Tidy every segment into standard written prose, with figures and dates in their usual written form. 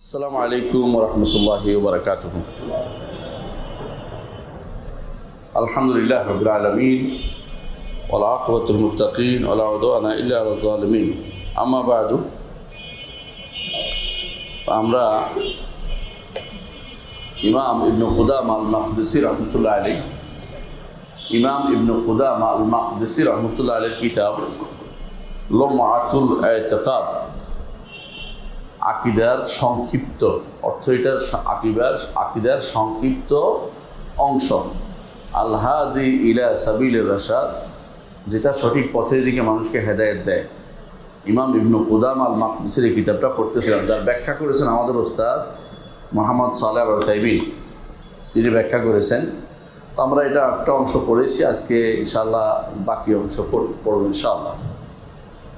আসসালামু আলাইকুম ওরহমতুল্লাহি ওবরাকাতুহু। আলহামদুলিল্লাহ রাব্বিল আলামিন ওয়াল আকিবাতুল মুত্তাকিন ওয়ালা উদওয়ানা ইল্লা আলাল যালিমিন। আম্মা বা'দু, আমরা ইমাম ইবনে কুদামা আল মাকদিসি রাহমাতুল্লাহ আলাইহি রাহমাতুল্লাহ আলাইহির কিতাব লুমআতুল ইতিকাদ, আকিদার সংক্ষিপ্ত অর্থ, এটার আকিদার সংক্ষিপ্ত অংশ, আল হাদি ইলা সাবিলির রাশাদ, যেটা সঠিক পথের দিকে মানুষকে হেদায়েত দেয়। ইমাম ইবনে কুদামা আল মাকদিসির এই কিতাবটা পড়তেছিলাম, যার ব্যাখ্যা করেছেন আমাদের ওস্তাদ মুহাম্মদ সালেহ আল উসাইমিন, তিনি ব্যাখ্যা করেছেন। তো আমরা এটা একটা অংশ পড়েছি, আজকে ইনশাআল্লাহ বাকি অংশ পড়ব ইনশাআল্লাহ।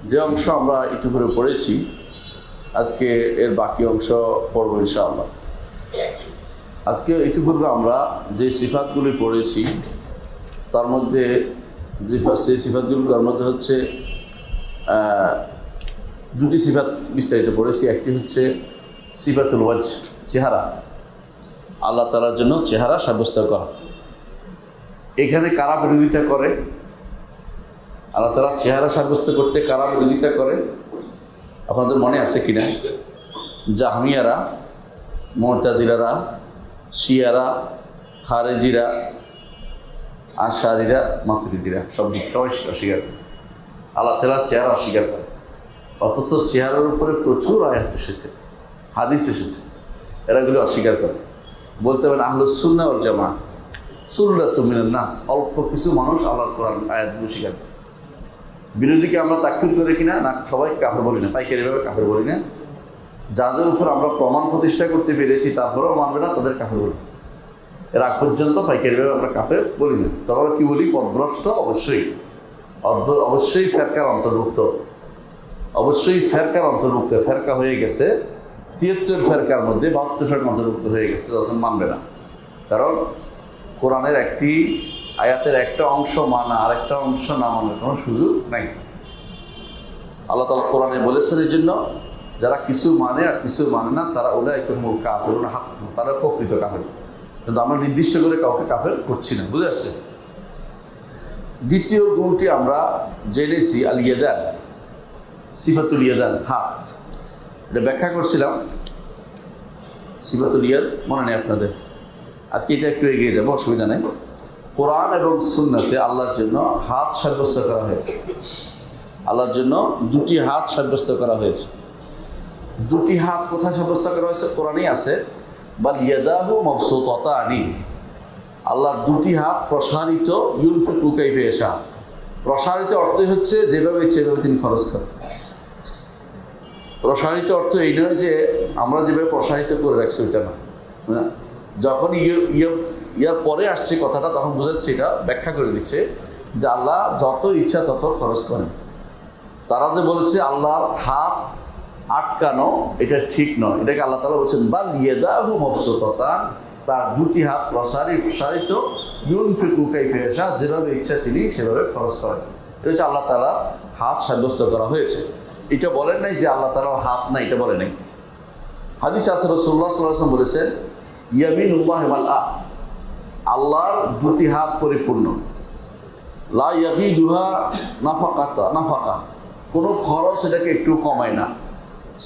যে অংশ আমরা ইতিপূর্বে পড়েছি, আজকে এর বাকি অংশ পড়ব ইনশাআল্লাহ। আজকে ইতিপূর্বে আমরা যে সিফাতগুলি পড়েছি তার মধ্যে সেই সিফাতগুলোর মধ্যে হচ্ছে দুটি সিফাত বিস্তারিত পড়েছি। একটি হচ্ছে সিফাতুল ওয়াজহ, চেহারা, আল্লাহ তাআলার জন্য চেহারা সাব্যস্ত করা। এখানে কারা বিরোধিতা করে? আল্লাহ তাআলা চেহারা সাব্যস্ত করতে কারা বিরোধিতা করে আপনাদের মনে আছে কিনা? জাহমিয়ারা, মুতাজিলারা, শিয়ারা, খারেজিরা, আশারিরা, মাতুরিদিরা সবাই অস্বীকার করে। আল্লাহ তাআলা চেহারা অস্বীকার করে, অথচ চেহারার উপরে প্রচুর আয়াত এসেছে, হাদিস এসেছে, এরাগুলো অস্বীকার করে। বলতে পারেন আহলুস সুন্নাহ ওয়াল জামাআহ, সুল্লাতুম মিনান নাস, অল্প কিছু মানুষ আল্লাহর কোরআন আয়াতগুলো স্বীকার করে। বিরোধীকে আমরা তাকফির করে কিনা? না, সবাইকে কাফের বলি না, পাইকারিভাবে কাফের বলি না। যাদের উপর আমরা প্রমাণ প্রতিষ্ঠা করতে পেরেছি তারপরেও মানবে না, তাদের কাফের বলি। এর আগ পর্যন্ত পাইকারিভাবে আমরা কাফের বলি না। তবে আমরা কী বলি? পথভ্রষ্ট, অবশ্যই ফেরকার অন্তর্ভুক্ত, ফেরকা হয়ে গেছে 73 ফেরকার মধ্যে 72 ফেরকার অন্তর্ভুক্ত হয়ে গেছে, যখন মানবে না। কারণ কোরআনের একটি আয়াতের একটা অংশ মানা আর একটা অংশ না মানার কোনো সুযোগ নাই। আল্লাহ তাআলা কোরআনে বলেছেন, এই জন্য যারা কিছু মানে আর কিছু মানে না, তারা উলাইকুমুল কাফিরুন হাক্কান, তারা প্রকৃত কাফের। কিন্তু আমরা নির্দিষ্ট করে কাউকে কাফের করছি না, বুঝে আসছে? দ্বিতীয় গুণটি আমরা জেনেছি আল ইয়াদান, সিফাতুল ইয়াদান, হাত। এটা ব্যাখ্যা করছিলাম, সিফাতুল ইয়াদ মনে নেই আপনাদের? আজকে এটা একটু এগিয়ে যাবো, অসুবিধা নেই। কোরআন এবং সুন্নাতে আল্লাহর জন্য হাত সাব্যস্ত করা হয়েছে। আল্লাহর জন্য দুটি হাত সাব্যস্ত করা হয়েছে। দুটি হাত কোথায় সাব্যস্ত করা হয়েছে? কোরআনেই আছে, বাল ইয়াদাহু মাবসুতাতানি, আল্লাহর দুটি হাত প্রসারিত, ইউনফিকু কাইফা ইয়াশা। প্রসারিত অর্থ হচ্ছে যেভাবে ইচ্ছে সেভাবে তিনি খরচ করেন। প্রসারিত অর্থ এই নয় যে আমরা যেভাবে প্রসারিত করে রাখছি ওইটা না। যখন ইয়ার পরে আসছে কথাটা, তখন বোঝাচ্ছে, এটা ব্যাখ্যা করে দিচ্ছে যে আল্লাহ যত ইচ্ছা তত খরচ করেন। তারা যে বলেছে আল্লাহর হাত আটকানো, এটা ঠিক নয়। এটাকে আল্লাহ তাআলা বলছেন বাল ইয়াদাহু মাবসুতাতান, তার দুটি হাত প্রসারিত, ইউনফিকু কাইফা ইয়াশা, যেভাবে ইচ্ছা তিনি সেভাবে খরচ করেন। এটা হচ্ছে আল্লাহ তাআলার হাত সাব্যস্ত করা হয়েছে। এটা বলেন নাই যে আল্লাহ তাআলার হাত নাই, এটা বলে নাই। হাদিসে আছে রাসূলুল্লাহ সাল্লাল্লাহু আলাইহি ওয়াসাল্লাম বলেছেন, ইয়ামিনুল্লাহি মালআ, আল্লাহর দুটি হাত পরিপূর্ণ, লা ইয়াগিদুহা নাফাকা, কোনো খরচ এটাকে একটু কমায় না।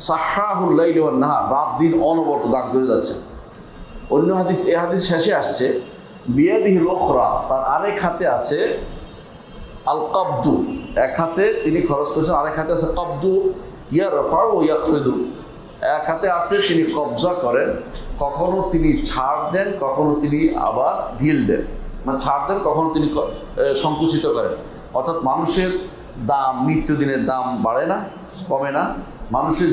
সাহাহুল লাইলি ওয়ান নাহার, রাত দিন অনবরত দান করে যাচ্ছে। অন্য হাদিস, এই হাদিস শেষে আসছে বিয়াদিহিল উখরা, তার আরেক হাতে আছে আল কাবদু, এক হাতে তিনি খরচ করছেন, আরেক হাতে আছে কাবদু, ইয়ারফাউ ওয়া ইয়াখফিদু, এক হাতে আছে তিনি কবজা করেন, কখনো তিনি ছাড় দেন, কখনো তিনি আবার ঢিল দেন, মানে ছাড় দেন, কখনো তিনি সংকুচিত করেন। অর্থাৎ মানুষের দাম, নিত্যদিনের দাম বাড়ে না, কমে না। মানুষের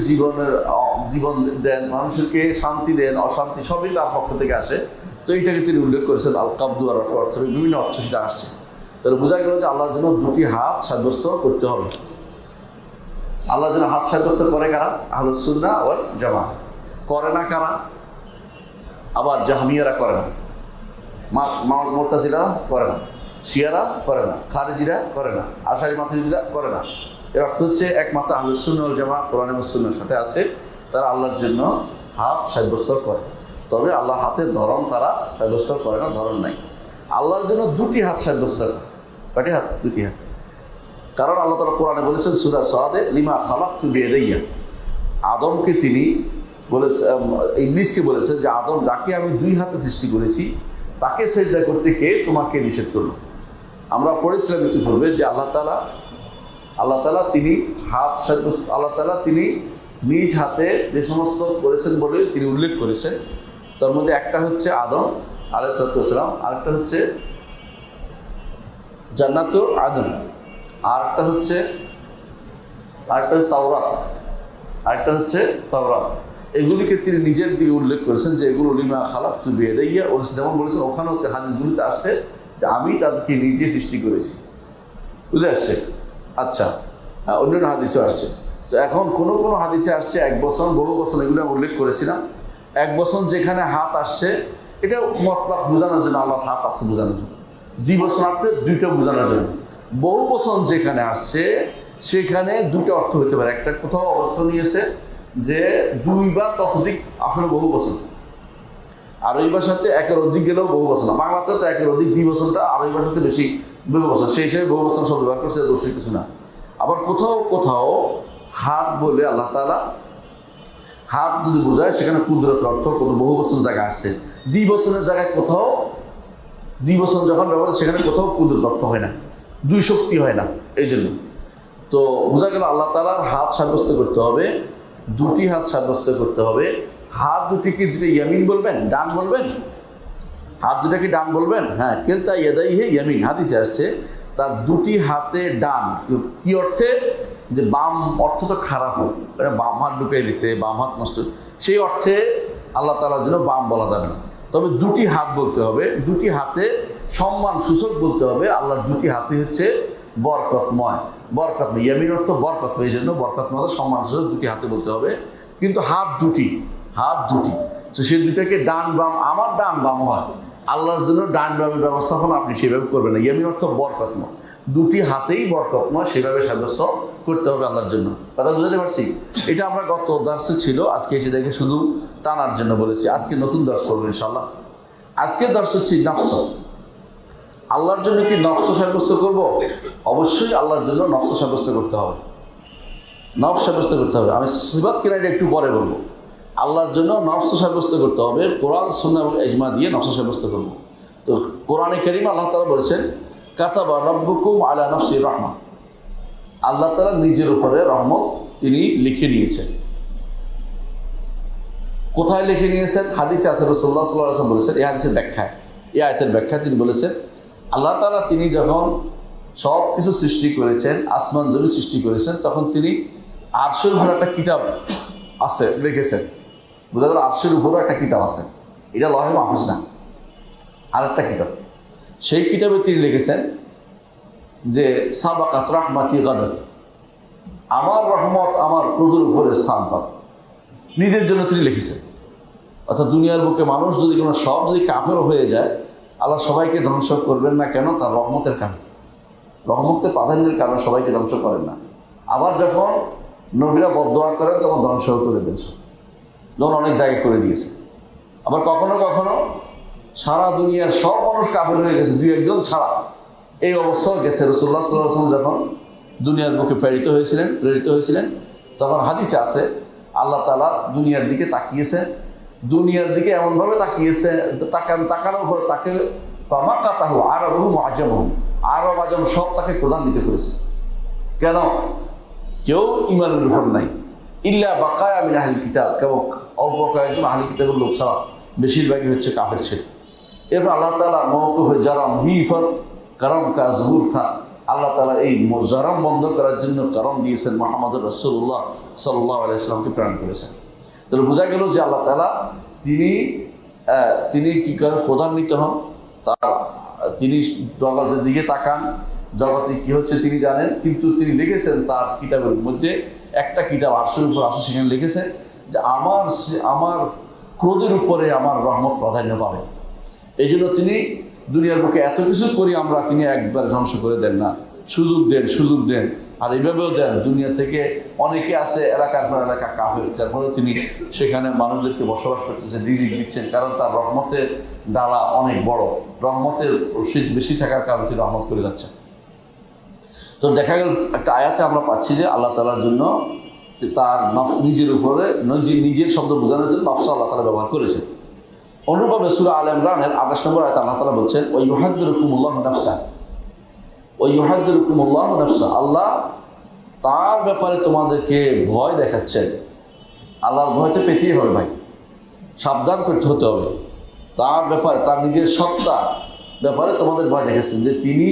জীবন দেন, মানুষকে শান্তি দেন, অশান্তি সবই তার পক্ষ থেকে আসে। তো এইটাকে তিনি উল্লেখ করেছেন আল কাবদু আর অর্থ, বিভিন্ন অর্থ সেটা আসছে। তাহলে বোঝা গেল যে আল্লাহর জন্য দুটি হাত সাব্যস্ত করতে হবে। আল্লাহর জন্য হাত সাব্যস্ত করে কারা? আহলুস সুন্নাহ ওয়াল জামাআহ। করে না কারা? আবার জাহমিয়ারা করে না, মুতাজিলারা করে না, শিয়ারা করে না, খারেজিরা করে না, আশারি মাতুরিদিরা করে না। এর অর্থ হচ্ছে একমাত্র আহলুস সুন্নাহ ওয়াল জামাআহ কোরআন এবং সুন্নাহর সাথে আছে, তারা আল্লাহর জন্য হাত সাব্যস্ত করে, তবে আল্লাহর হাতের ধরন তারা সাব্যস্ত করে না, ধরন নাই। আল্লাহর জন্য দুটি হাত সাব্যস্ত করে। কয়টি হাত? দুটি হাত। কারণ আল্লাহ তাআলা কোরআনে বলেছেন সূরা সাদে, লিমা খালাকতু বিয়াদাইয়া, আদমকে তিনি বলেছেন, ইবলিসকে বলেছেন যে আদম, যাকে আমি দুই হাতে সৃষ্টি করেছি তাকে সেজদা করতে কে তোমাকে নিষেধ করলো? আমরা পড়েছিলাম ইতিপূর্বে যে আল্লাহ তাআলা তিনি হাত সাব্যস্ত, আল্লাহ তাআলা তিনি নিজ হাতে যে সমস্ত করেছেন বলে তিনি উল্লেখ করেছেন। তার মধ্যে একটা হচ্ছে আদম আলাইহিস সালাম, আরেকটা হচ্ছে জান্নাতুল আদন, আরেকটা হচ্ছে তাওরাত, আরেকটা হচ্ছে তাওরাত। এগুলিকে তিনি নিজের দিকে উল্লেখ করেছেন যে এগুলো লিমা খালাকতু বিয়াদাইয়া, যেমন বলেছেন ওখানেও হাদিসগুলিতে আসছে যে আমি তাদেরকে নিজে সৃষ্টি করেছি। বুঝে আসছে? আচ্ছা, অন্যান্য হাদিসেও আসছে। তো এখন কোনো কোনো হাদিসে আসছে এক বছর, বহু বছর, এগুলো আমি উল্লেখ করেছিলাম। এক বছর যেখানে হাত আসছে এটা মতলব বোঝানোর জন্য, আল্লাহর হাত আছে বোঝানোর জন্য। দুই বছর আসছে দুইটা বোঝানোর জন্য। বহু বছর যেখানে আসছে সেখানে দুটো অর্থ হতে পারে। একটা কোথাও অর্থ নিয়েছে যে দুই বা ততোধিক, আসলে বহু বছর। আর ওই ভাষাতে একের অধিক গেলেও বহু বছর না, বাংলাতে তো একের অধিক 2 বছরটা, আর ওই ভাষাতে বেশি বহু বছর, সেই হিসেবে বহু বছর শব্দ ব্যবহার করছে, দোষের কিছু না। আবার কোথাও কোথাও হাত বলে আল্লাহ তাআলা হাত যদি বোঝায় সেখানে কুদরতের অর্থ কত বহু বছর জায়গায় আসছে। 2 বছরের জায়গায় কোথাও 2 বছর যখন ব্যবহার, সেখানে কোথাও কুদরত অর্থ হয় না, 2 শক্তি হয় না। এই জন্য তো বোঝা গেল আল্লাহ তাআলার হাত সাব্যস্ত করতে হবে, দুটি হাত সাব্যস্ত করতে হবে। হাত দুটিকে দুটো ইয়ামিন বলবেন, ডান বলবেন? হাত দুটাকে ডান বলবেন? হ্যাঁ, কেলতা ইয়াদাইহি ইয়ামিন, হাদিসে আসছে তার দুটি হাতে ডান। কি অর্থে? যে বাম অর্থ তো খারাপ হোক, বাম হাত ঢুকাই দিছে, বাম হাত নষ্ট, সেই অর্থে আল্লাহ তাআলার জন্য বাম বলা যাবে না। তবে দুটি হাত বলতে হবে, দুটি হাতে সম্মান সূচক বলতে হবে। আল্লাহর দুটি হাতে হচ্ছে বরকতময়, বরকতময়, ইয়ামিন অর্থ বরকতময়, এই জন্য বরকতময় সম্মান সূচক দুটি হাতে বলতে হবে। কিন্তু হাত দুটি, হাত দুটি, তো সেই দুটাকে ডান বাম, আমার ডান বাম হয়, আল্লাহর জন্য ডান বামের ব্যবস্থাপনা আপনি সেভাবে করবেন না। ইয়ামিন অর্থ বরকতময়, দুটি হাতেই বরকতময় সেভাবে সাব্যস্ত করতে হবে আল্লাহর জন্য। কথা বুঝতে পারছি? এটা আমরা গত দর্শে ছিল, আজকে সেটাকে শুধু টানার জন্য বলেছি। আজকে নতুন দর্শ করবো ইনশাআল্লাহ। আজকে দর্শ হচ্ছে নফস। আল্লাহর জন্য কি নফস সাব্যস্ত করব? অবশ্যই আল্লাহর জন্য নফস সাব্যস্ত করতে হবে, নফস সাব্যস্ত করতে হবে। আমি সিফাত কিনা এটা একটু পরে বলবো। আল্লাহর জন্য নফস সাব্যস্ত করতে হবে, কোরআন সুন্নাহ এবং ইজমা দিয়ে নফস সাব্যস্ত করব। তো কোরআনে কারীম আল্লাহ তাআলা বলেছেন কাতাবা রাব্বুকুম আলা নাফসি রাহমা, আল্লাহ তাআলা নিজের উপরে রহমত তিনি লিখে নিয়েছেন। কোথায় লিখে নিয়েছেন? হাদিসে আছে, রাসূলুল্লাহ সাল্লাল্লাহু আলাইহি ওয়াসাল্লাম বলেছেন, এই হাদিসের ব্যাখ্যায়, এই আয়াতের ব্যাখ্যায় তিনি বলেছেন আল্লাহ তাআলা তিনি যখন সব কিছু সৃষ্টি করেছেন, আসমান জমি সৃষ্টি করেছেন, তখন তিনি আরশের উপর একটা কিতাব আছে লিখেছেন। বোঝা গেল আরশের উপরও একটা কিতাব আছে, এটা লহে মাহফুজ না, আরেকটা কিতাব। সেই কিতাবে তিনি লিখেছেন যে সাবাকাত রাহমাতি গাদাব, আমার রহমত আমার ক্রোধের উপরে স্থান পাবে। নিজের জন্য তিনি লিখেছেন। অর্থাৎ দুনিয়ার বুকে মানুষ যদি কোনো সব যদি কাফের হয়ে যায়, আল্লাহ সবাইকে ধ্বংস করবেন না কেন? তার রহমতের কারণে, রহমতের প্রাধান্যের কারণে সবাইকে ধ্বংস করেন না। আবার যখন নবীরা বদদোয়া করেন তখন ধ্বংস করে দিয়েছে, যেমন অনেক জায়গায় করে দিয়েছে। আবার কখনো কখনো সারা দুনিয়ার সব মানুষ কাফের হয়ে গেছে, 2-1 ছাড়া, এই অবস্থাও গেছে। রাসূলুল্লাহ সাল্লাল্লাহু আলাইহি ওয়াসাল্লাম যখন দুনিয়ার বুকে প্রেরিত হয়েছিলেন তখন হাদিসে আছে আল্লাহ তাআলা দুনিয়ার দিকে তাকিয়েছেন, দুনিয়ার দিকে এমনভাবে তাকিয়েছে, তাকানোর পর তাকে ফামাকাতাহু আরাবুহু মুআজ্জামুহু, আরব আজম সব তাকে ক্রোধান্বিত করেছে। কেন? কেউ ইমানের উপর নাই, ইল্লা বাকায়া মিন আহলিল কিতাব, কেবল অল্প কয়েকজন আহলি কিতাবের লোক ছাড়া বেশিরভাগই হচ্ছে কাফের ছিল। এরপর আল্লাহ তাআলা মওকুফে জারাম হিফত কারম কা জহুর থা, আল্লাহ তাআলা এই জারাম বন্ধ করার জন্য কারণ দিয়েছেন, মুহাম্মদুর রাসূলুল্লাহ সাল্লাল্লাহু আলাইহি ওয়াসাল্লামকে প্রেরণ করেছেন। তাহলে বোঝা গেল যে আল্লাহ তাআলা তিনি কি করেন? ক্রোধান্বিত হন, তিনি জগতের দিকে তাকান, জগতে কি হচ্ছে তিনি জানেন, কিন্তু তিনি লিখেছেন তার কিতাবের মধ্যে একটা কিতাব আরশের উপর আছে, সেখানে লিখেছেন যে আমার ক্রোধের উপরে আমার রহমত প্রাধান্য পাবে। এই জন্য তিনি দুনিয়ার বুকে এত কিছু করি আমরা, তিনি একবার ধ্বংস করে দেন না, সুযোগ দেন, আর এইভাবেও দেন। দুনিয়া থেকে অনেকে আছে এলাকার পর এলাকা কাফের, তারপরেও তিনি সেখানে মানুষদেরকে বসবাস করতেছেন, রিজিক দিচ্ছেন, কারণ তার রহমতের ডালা অনেক বড়, রহমতের শীত বেশি থাকার কারণে তিনি রহমত করে যাচ্ছেন। তো দেখা গেল একটা আয়াতে আমরা পাচ্ছি যে আল্লাহ তাআলার জন্য তার নিজের উপরে নিজের শব্দ বোঝানোর জন্য নফস আল্লাহ তাআলা ব্যবহার করেছেন। অনুরূপভাবে সূরা আলে ইমরানের 28 নম্বর আয়াতে আল্লাহ তাআলা বলছেন, ওয়া ইউহাদ্দিরুকুমুল্লাহু নাফসা, ওয়া ইউহাদ্দিরুকুমুল্লাহু নাফসা, আল্লাহ তার ব্যাপারে তোমাদেরকে ভয় দেখাচ্ছেন। আল্লাহর ভয়তে পেতেই হবে ভাই, সাবধান করতে হতে হবে। তার ব্যাপারে, তার নিজের সত্তা ব্যাপারে তোমাদের ভয় দেখাচ্ছেন যে তিনি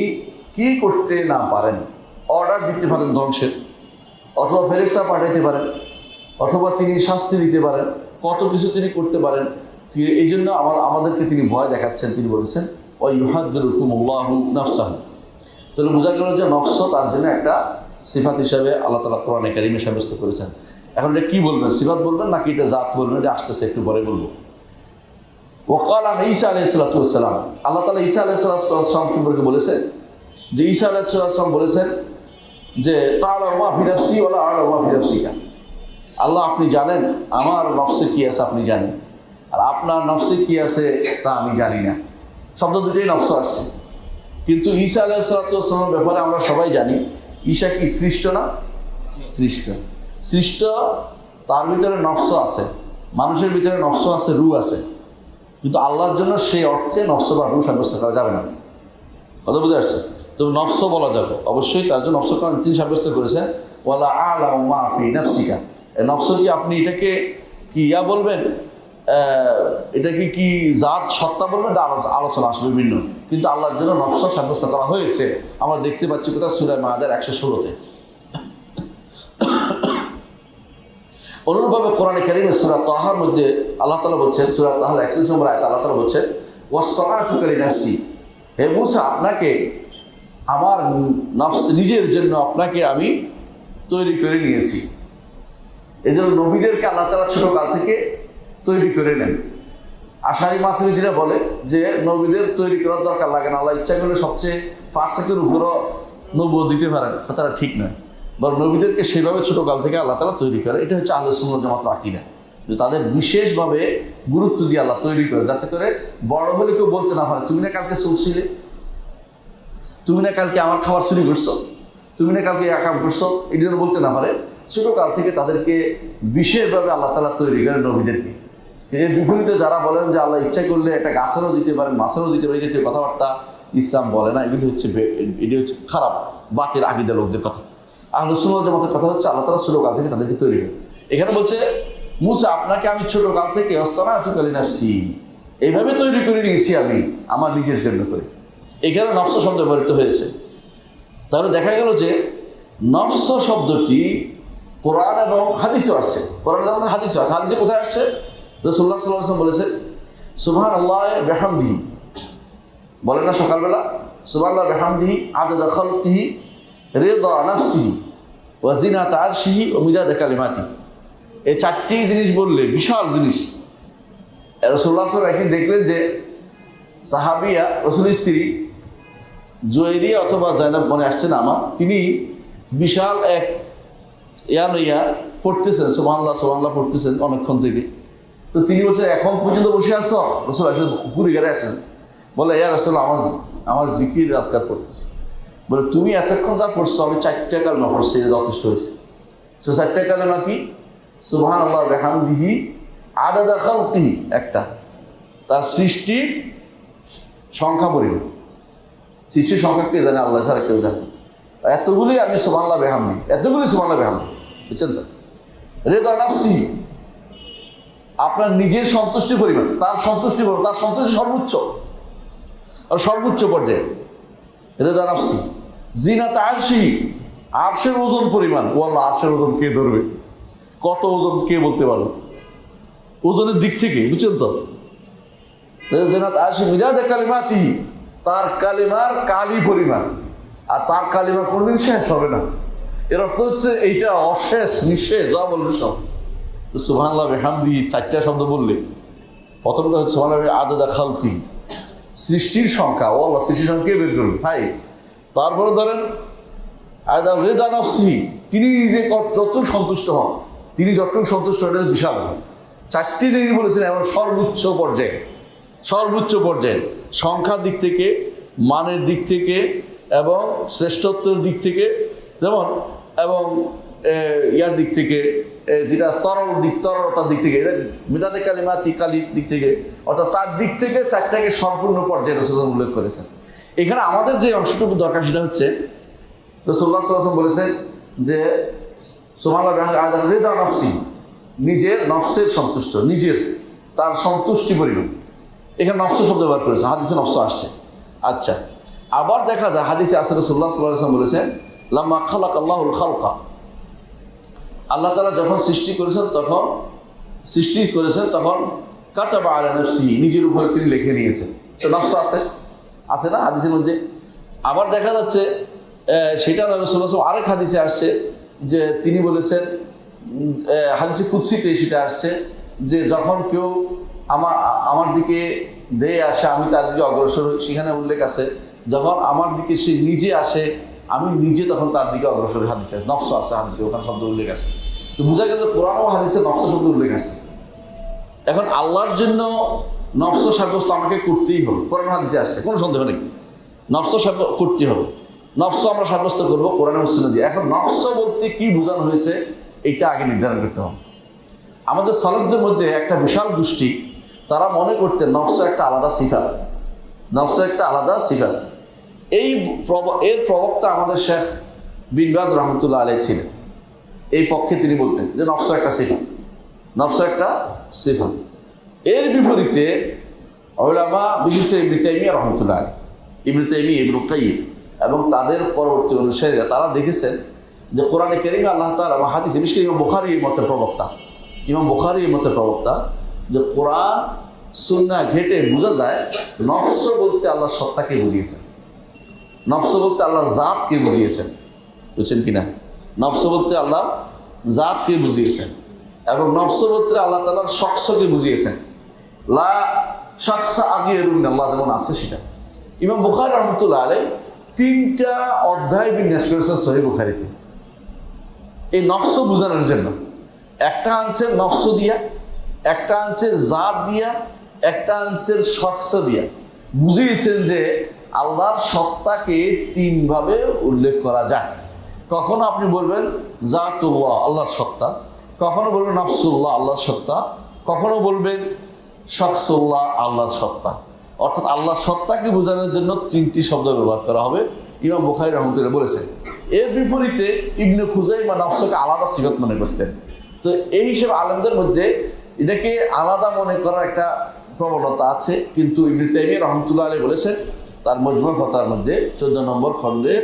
কি করতে না পারেন। অর্ডার দিতে পারেন ধ্বংসের, অথবা ফেরেশতা পাঠাইতে পারেন, অথবা তিনি শাস্তি দিতে পারেন, কত কিছু তিনি করতে পারেন। এই জন্য আমাদেরকে তিনি ভয় দেখাচ্ছেন। তিনি বলেছেন ওয়া ইউহাদ্দিরুকুমুল্লাহু নাফসাহু। তাহলে বোঝা গেল যে নফস তার জন্য একটা সিফাত হিসাবে আল্লাহ তাআলা কোরআনে কারিমে সাব্যস্ত করেছেন। এখন এটা কী বলবেন, সিফাত বলবেন নাকি এটা জাত বলবেন, এটা আসতেছে একটু পরে বলবো। ওয়াকাল আন ঈসা আলাইহিস সালাতু ওয়াস সালাম, আল্লাহ তাআলা ঈসা আলাইহিস সালাতু ওয়াস সালাম সম্পর্কে বলেছেন যে ঈসা আলাইহিস সালাম বলেছেন যে তাআলামু মা ফি নাফসি ওয়া লা আ'লামু মা ফি নাফসিকা, আল্লাহ আপনি জানেন আমার নফসে কী আছে আপনি জানেন, আর আপনার নফসে কী আছে তা আমি জানি না। শব্দ দুটোই নফস আসছে, কিন্তু ঈসা আলাইহিস সালাতু ওয়াস সালামের ব্যাপারে আমরা সবাই জানি ঈসা কি সৃষ্ট না? সৃষ্ট। সৃষ্ট, তার ভিতরে নফস আছে, মানুষের ভিতরে নফস আছে, রূহ আছে, কিন্তু আল্লাহর জন্য সেই অর্থে নফস বা রূহ সাব্যস্ত করা যাবে না। কথা বুঝে আসছে? তবে নফস বলা যাবে অবশ্যই, তার জন্য নফস তিনি সাব্যস্ত করেছেন ওয়ালা আ'লামু মা ফি নাফসিকা। নফস কি আপনি এটাকে কি বলবেন, এটাকে কি জাত সত্তা বলবেন, এটা আলোচনা আসবে ভিন্ন, কিন্তু আল্লাহর জন্য নফস সাব্যস্ত করা হয়েছে। আমরা দেখতে পাচ্ছি কোথাও সূরা মাআদার 116-তে। অনুরূপভাবে কোরআনে কারিমে সূরা তাহার মধ্যে আল্লাহ তাআলা বলছেন, সূরা তাহার 41 নম্বর আয়াতে আল্লাহ তাআলা বলছেন ওয়াসতানাতুকা লিনাফসি, হে মূসা আপনাকে আমার নফস নিজের জন্য আপনাকে আমি তৈরি করে নিয়েছি। এই জন্য নবীদেরকে আল্লাহ তাআলা ছোটকাল থেকে তৈরি করে নেন। আশারি মাতুরিদিরা বলে যে নবীদের তৈরি করার দরকার লাগে না, আল্লাহ ইচ্ছা করলে সবচেয়ে ফাসিকের উপরও নবুয়ত দিতে পারেন, কথাটা ঠিক নয়। বরং নবীদেরকে সেভাবে ছোটকাল থেকে আল্লাহ তাআলা তৈরি করে। এটা হচ্ছে আহলে সুন্নাত জামাতের আকীদা, যে তাদের বিশেষভাবে গুরুত্ব দিয়ে আল্লাহ তৈরি করে, যাতে করে বড় হলে কেউ বলতে না পারে তুমি না কালকে চলছিলে, তুমি না কালকে আমার খাবার চুরি করছো, তুমি না কালকে কাম করছো, এই জন্য বলতে না পারে। ছোটকাল থেকে তাদেরকে বিশেষভাবে আল্লাহ তাআলা তৈরি করেন নবীদেরকে। এর বিপরীতে যারা বলেন যে আল্লাহ ইচ্ছা করলে একটা গাছেরও দিতে পারেন, মাছেরও দিতে পারেন, জাতীয় কথাবার্তা ইসলাম বলে না। এটি হচ্ছে খারাপ বাতিল আকীদা লোকদের কথা। আহলে সুন্নাত জামাতের কথা হচ্ছে আল্লাহ তাআলা ছোটকাল থেকে তাদেরকে তৈরি করেন। এখানে বলছে মূসা আপনাকে আমি ছোটকাল থেকে ওয়াসতানাতুকা লিনাফসি, এইভাবে তৈরি করে নিয়েছি আমি আমার নিজের জন্য করে। এখানে নফস শব্দ ব্যবহৃত হয়েছে। তাহলে দেখা গেল যে নফস শব্দটি কোরআন এবং হাদিসে আসছে। কোরআন এবং হাদিসে আসছে। হাদিসে কোথায় আসছে? রাসূলুল্লাহ সাল্লাল্লাহু আলাইহি ওয়াসাল্লাম বলেছেন সুবহানাল্লাহি বিহামদিহি, বলেন না সকালবেলা সুবহানাল্লাহি বিহামদিহি আদাদা খালকিহি রিদা নাফসিহি ওয়া জিনাতা আরশিহি ওয়া মিদাদা কালিমাতিহি। এই চারটি জিনিস বললে বিশাল জিনিস। রাসূলুল্লাহ সাল্লাল্লাহু আলাইহি ওয়াসাল্লাম একদিন দেখলেন যে সাহাবিয়া রাসূলের স্ত্রী জুয়াইরিয়া অথবা জাইনাব মনে আসছে না আমার, তিনি বিশাল এক নইয়া পড়তেছেন, সুবহানাল্লাহ সুবহানাল্লাহ পড়তেছেন অনেকক্ষণ থেকে। তো তিনি বলছেন এখন পর্যন্ত বসে আছো? রাসূল আসেন ঘুরে গেড়ে আসেন, বলে ইয়া রাসূলুল্লাহ আমার জিকির আজকার পড়তেছি। বলে তুমি এতক্ষণ যা পড়ছো আমি 4টা কালেমা পড়ছি, যথেষ্ট হয়েছে। তো 4টা কালেমা কি? সুবহানাল্লাহ বিহামদিহি আদাদা খালকিহি একটা, তার সৃষ্টির সংখ্যা পরিমাণ, সৃষ্টির সংখ্যা কে জানে? আল্লাহ ছাড়া কেউ জানে। এতগুলি আমি সুবহানাল্লাহ বিহামদিহি, এতগুলি সুবহানাল্লাহ বিহামদিহি, বুঝছেন তো? রিদা নাফসি আপনার নিজের সন্তুষ্টি পরিমাণ, তার সন্তুষ্টি পরিমাণ, তার সন্তুষ্টি সর্বোচ্চ আর সর্বোচ্চ পর্যায়ে রিদা নাফসি। জিনাত আরশি আরশের ওজন পরিমাণ। ও আল্লাহ আরশের ওজন কে ধরবে? কত ওজন কে বলতে পারবে? ওজনের দিক থেকে, বুঝছেন তো? জিনাত আরশি মিদাদা কালিমাতিহি, তার কালিমার কালি পরিমাণ, আর তার কালিমা কোনোদিন শেষ হবে না। এর অর্থ হচ্ছে এইটা অশেষ, নিঃশেষ, যা বলবে সব। তো সুবহানাল্লাহ বিহামদিহি 4টা শব্দ বললে, প্রথমটা হচ্ছে সুবহানাল্লাহ আদাদা খালকিহি, সৃষ্টির সংখ্যা। ও আল্লাহ সৃষ্টির সংখ্যা কে বের করবে ভাই? তারপরে ধরেন আর রেদা নফসি, তিনি যে যতটুকু সন্তুষ্ট হন, তিনি যতটুকু সন্তুষ্ট হন এটা বিশাল। 4টি জিনিস বলেছেন এবং সর্বোচ্চ পর্যায়ে, সর্বোচ্চ পর্যায়ে সংখ্যার দিক থেকে, মানের দিক থেকে এবং শ্রেষ্ঠত্বের দিক থেকে, যেমন এবং ইয়ার দিক থেকে, যেটা তরলতার দিক থেকে, এটা মিলাদে কালিমাতি কালির দিক থেকে, অর্থাৎ 4 দিক থেকে 4টাকে সম্পূর্ণ পর্যায়ে রাসূলুল্লাহ উল্লেখ করেছেন। এখানে আমাদের যে অংশটুকু দরকার সেটা হচ্ছে রাসূলুল্লাহ সাল্লাল্লাহু আলাইহি ওয়াসাল্লাম বলেছেন যে সুবহানাল্লাহ রিদা নফসি, নিজের নফসের সন্তুষ্ট, নিজের তার সন্তুষ্টি পরিমাণ। এখানে নফস শব্দ ব্যবহার করেছে, হাদিসে নফস আসছে। আচ্ছা, আবার দেখা যায় হাদিসে আছে রাসূলুল্লাহ সাল্লাল্লাহু আলাইহি ওয়াসাল্লাম বলেছেন লাম্মা খালাকাল্লাহুল খালকা, আল্লাহ তাআলা যখন সৃষ্টি করেছেন তখন কাতাবা আলা নফসি, নিজের উপরে তিনি লিখে নিয়েছেন। তো নফস আছে না হাদিসের মধ্যে। আবার দেখা যাচ্ছে সেটা রাসূলুল্লাহ সাল্লাল্লাহু আলাইহি ওয়াসাল্লাম আরেক হাদিসে আসছে যে তিনি বলেছেন, হাদিসে কুদসিতে সেটা আসছে যে যখন কেউ আমার দিকে ধেয়ে আসে আমি তার দিকে অগ্রসর হই। সেখানে উল্লেখ আছে যখন আমার দিকে সে নিজে আসে আমি নিজে তখন তার দিকে অগ্রসর হই। হাদিসে আছে, নফস আছে হাদিসে, ওখানে শব্দ উল্লেখ আছে। তো বোঝা গেল কোরআন ও হাদিসে নফস শব্দ উল্লেখ আছে। এখন আল্লাহর জন্য নফস সাব্যস্ত আমাকে করতেই হবে, কোরআন হাদিসে আসছে, কোনো সন্দেহ নেই। নফস করতেই হবে, নফস আমরা সাব্যস্ত করবো কোরআন ও সুন্নাহ দিয়ে। এখন নফস বলতে কি বোঝানো হয়েছে এটা আগে নির্ধারণ করতে হবে। আমাদের সালাফদের মধ্যে একটা বিশাল গোষ্ঠী, তারা মনে করতেন নফস একটা আলাদা সিফাত, নফস একটা আলাদা সিফাত। এর প্রবক্তা আমাদের শেখ বিন বাজ রহমতুল্লাহ আলাইহি ছিলেন। এই পক্ষে তিনি বলতেন যে নফস একটা সিফাত, নফস একটা সিফাত। এর বিপরীতে উলামা, বিশেষ করে ইবনে তাইমিয়া রহমতুল্লাহ আলাইহি, ইবনে তাইমিয়া, ইবনে কাইয়িম এবং তাদের পরবর্তী অনুসারীরা তারা দেখেছেন যে কোরআনে কারীমে আল্লাহ তাআলা এবং হাদিসে, বিশেষ করে ইমাম বুখারী এই মতের প্রবক্তা, যে কোরআন সুন্নাহ ঘেটে বোঝা যায় নফস বলতে আল্লাহ সত্তাকে বুঝিয়েছেন, নফস বলতে আল্লাহর জাতকে বুঝিয়েছেন। বুঝছেন কিনা? নফস বলতে আল্লাহ জাতকে বুঝিয়েছেন এবং নফস বলতে আল্লাহ তাআলার শখসকে বুঝিয়েছেন। লা শাখসা আগিরুন, আল্লাহ যেমন আছে সেটা। ইমাম বুখারী রহমতুল্লাহ আলাইহি 3টা অধ্যায় বিন্যাস করেছেন সহিহ বুখারীতে এই নফস বোঝানোর জন্য। একটা আনছেন নফস দিয়া, একটা আনছেন জাত দিয়া, একটা আনছেন শখস দিয়া। বুঝিয়েছেন যে আল্লাহর সত্তাকে 3 ভাবে উল্লেখ করা যায়। কখনো আপনি বলবেন জাতুল্লাহ, আল্লাহর সত্তা, কখনো বলবেন নফসুল্লাহ, আল্লাহর সত্তা, কখনো বলবেন শখসুল্লাহ, আল্লাহর সত্তা। অর্থাৎ আল্লাহর সত্তাকে বোঝানোর জন্য 3টি শব্দ ব্যবহার করা হবে, ইমাম বুখারী রহমতুল্লাহ বলেছেন। এর বিপরীতে ইবনে খুজাইমা নফসকে আলাদা সিফাত মনে করতেন। তো এই হিসেবে আলেমদের মধ্যে এটাকে আলাদা মনে করার একটা প্রবণতা আছে, কিন্তু ইবনে তাইমিয়া রহমতুল্লাহ আলাইহি বলেছেন তার মজমু ফাতাওয়ার মধ্যে 14 নম্বর খণ্ডে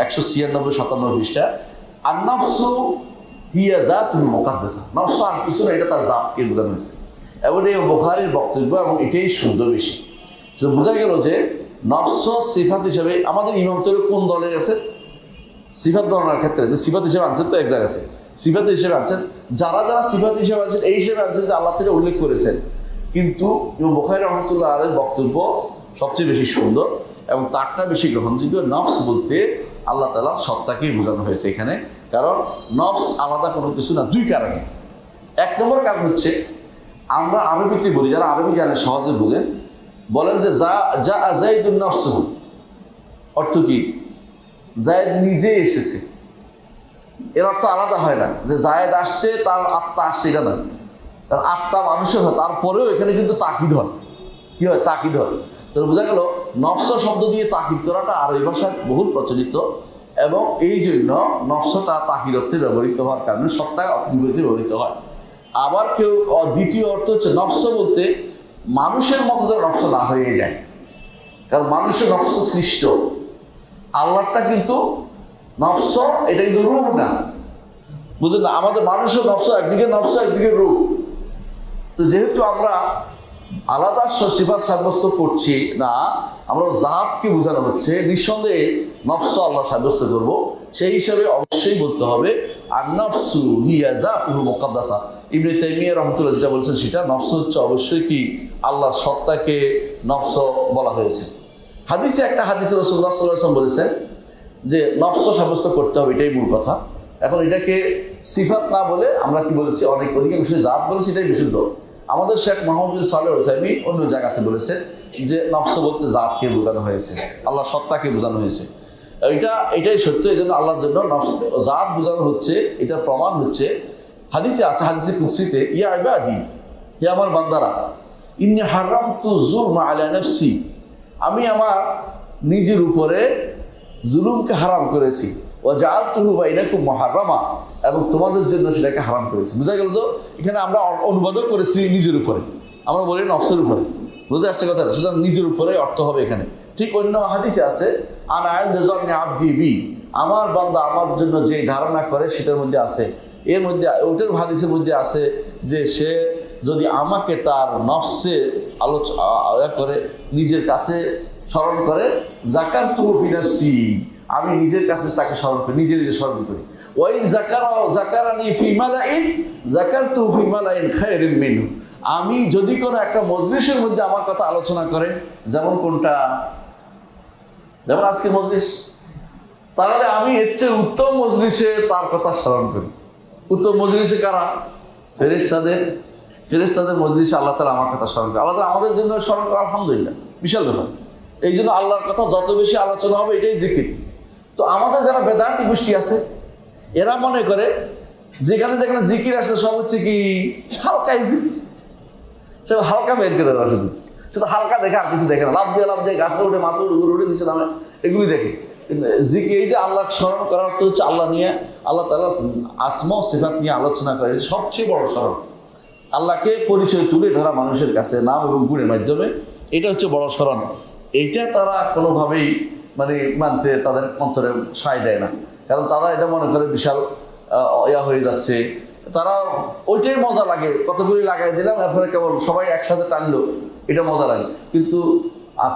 196-97 পৃষ্ঠা, আন-নাফসু হিয়া যাতুল মুকাদ্দাসা, নফস আর কিছু না, এটা তার জাতকে বোঝানো হয়েছে। এবং এই বুখারীর বক্তব্য এবং এটাই শুদ্ধ বেশি। তো বোঝা গেল যে নফস সিফাত হিসেবে আমাদের ইমামদের কোন দলে আছে সিফাত বর্ণনার ক্ষেত্রে, সিফাত হিসেবে আনছেন তো এক জায়গাতে, সিফাত হিসেবে আনছেন, যারা সিফাত হিসেবে আনছেন এই হিসেবে আনছেন যে আল্লাহ থেকে উল্লেখ করেছেন। কিন্তু ইমাম বুখারী রহমতুল্লাহ আলাইহির বক্তব্য সবচেয়ে বেশি সুন্দর এবং তারটা বেশি গ্রহণযোগ্য। নফস বলতে আল্লাহ তাআলার সত্তাকেই বোঝানো হয়েছে এখানে, কারণ নফস আলাদা কোনো কিছু না। 2 কারণে। 1 নম্বর কারণ হচ্ছে আমরা আরবিতে বলি, যারা আরবি জানে সহজে বুঝেন, বলেন যে যা যায়েদুন নফসুহু, অর্থ কি? জায়েদ নিজে এসেছে। এর অর্থ আলাদা হয় না যে জায়েদ আসছে তার আত্মা আসছে, এটা না। তার আত্মা মানুষের হয়, তারপরেও এখানে কিন্তু তাকিদ হয়। কি হয়? তাকিদ হয়। তো বোঝা গেল নফস শব্দ দিয়ে তাকিদ করাটা আরবি ভাষায় বহুল প্রচলিত এবং এই জন্য নফসটা তাকিদ অর্থে ব্যবহৃত হওয়ার কারণে সত্তা বিপরীতে ব্যবহৃত হয়। আবার কেউ দ্বিতীয় অর্থ হচ্ছে নফস বলতে মানুষের মতো যেন নফস না হয়ে যায়, কারণ মানুষের নফস তো সৃষ্ট, আল্লাহটা কিন্তু নফস, এটা কিন্তু রূপ না। বুঝলেন না? আমাদের মানুষের নফস একদিকে, নফস একদিকে রূপ। তো যেহেতু আমরা আলাদা সিফাত সাব্যস্ত করছি না, আমরা জাতকে বোঝানো হচ্ছে, নিঃসন্দেহে নফস আল্লাহ সাব্যস্ত করব, সেই হিসাবে অবশ্যই বলতে হবে আন-নাফসু হিয়া যাতুল মুকাদ্দাসা। ইবনে তাইমিয়া রাহমাতুল্লাহ যেটা বলছেন সেটা, নফস হচ্ছে অবশ্যই কি আল্লাহর সত্তাকে নফস বলা হয়েছে। হাদিসে একটা হাদিসে রাসূলুল্লাহ সাল্লাল্লাহু আলাইহি ওয়াসাল্লাম বলেছেন যে নফস সাব্যস্ত করতে হবে, এটাই মূল কথা। এখন এটাকে সিফাত না বলে আমরা কি বলেছি, অধিকাংশ জাত বলেছি, এটাই বিশুদ্ধ। আমাদের শেখ মাহমুদ সালেহ উসাইমিন অন্য জায়গাতে বলেছেন যে নফস বলতে জাতকে বোঝানো হয়েছে, আল্লাহ সত্তাকে বোঝানো হয়েছে। এটাই সত্য। এই জন্য আল্লাহর জন্য জাত বোঝানো হচ্ছে, এটার প্রমাণ হচ্ছে হাদিসে আছে, হাদিসে কুদসিতে, ইয়া ইবাদি, হে আমার বান্দারা, ইন্নী হারামতু যুলমা আলা নাফসি, আমি আমার নিজের উপরে জুলুমকে হারাম করেছি, ও জাআলতুহু বাইনাকুম মুহাররামা, এবং তোমাদের জন্য সেটাকে হারাম করেছি। বুঝা গেল? তো এখানে আমরা অনুবাদও করেছি নিজের উপরে, আমরা বলি নফসের উপরে। বুঝতে আসছে কথাটা? সুতরাং নিজের উপরে অর্থ হবে এখানে। ঠিক অন্য হাদিসে আছে, আনা ইনদা যান্নি আবদি বি, আমার বান্দা আমার জন্য যে ধারণা করে সেটার মধ্যে আছে, এর মধ্যে ওটার হাদিসের মধ্যে আছে যে সে যদি আমাকে তার নফসে আলোচনা করে, নিজের কাছে স্মরণ করে, যাকারতুহু ফি নাফসি, আমি নিজের কাছে তাকে স্মরণ করি, নিজে নিজে স্মরণ করি। ওয়াইন যাকারানি ফি মালাইন যাকারতুহু ফি মালাইন খায়রিন মিনহু, আমি যদি কোনো একটা মজলিসের মধ্যে আমার কথা আলোচনা করে, যেমন কোনটা, যেমন আজকের মজলিস, তাহলে আমি এর চেয়ে উত্তম মজলিসে তার কথা স্মরণ করি। উত্তম মজলিসে কারা? ফেরেশতাদের মজলিসে আল্লাহ তাআলা আমার কথা স্মরণ করে। আল্লাহ তাআলা আমাদের জন্য স্মরণ করে, আলহামদুলিল্লাহ, বিশাল ব্যাপার। এই জন্য আল্লাহর কথা যত বেশি আলোচনা হবে, এটাই জিকির। তো আমাদের যারা বেদাতি গোষ্ঠী আছে, এরা মনে করে যেখানে যেখানে জিকির আসে সব হচ্ছে কি হালকাই জিকির, সব হালকা বের করে ওরা শুধু শুধু হালকা দেখে, আর কিছু দেখে না। লাভ দিয়ে গাছে উঠে, মাছে উঠে, উপরে উঠে, নিচে নামে, এগুলি দেখে। কিন্তু জিকির, এই যে আল্লাহ স্মরণ করার অর্থ হচ্ছে আল্লাহ নিয়ে, আল্লাহ তাআলা আসমা ও সিফাত নিয়ে আলোচনা করে, এটা সবচেয়ে বড় স্মরণ। আল্লাহকে পরিচয় তুলে ধরা মানুষের কাছে নাম এবং গুণের মাধ্যমে, এটা হচ্ছে বড় স্মরণ। এইটা তারা কোনোভাবেই মানতে তাদের অন্তরে সায় দেয় না, কারণ তারা এটা মনে করে বিশাল হয়ে যাচ্ছে। তারা ওইটাই মজা লাগে, কতগুলি লাগাই দিলাম, এরপরে কেবল সবাই একসাথে টানলো, এটা মজা লাগে। কিন্তু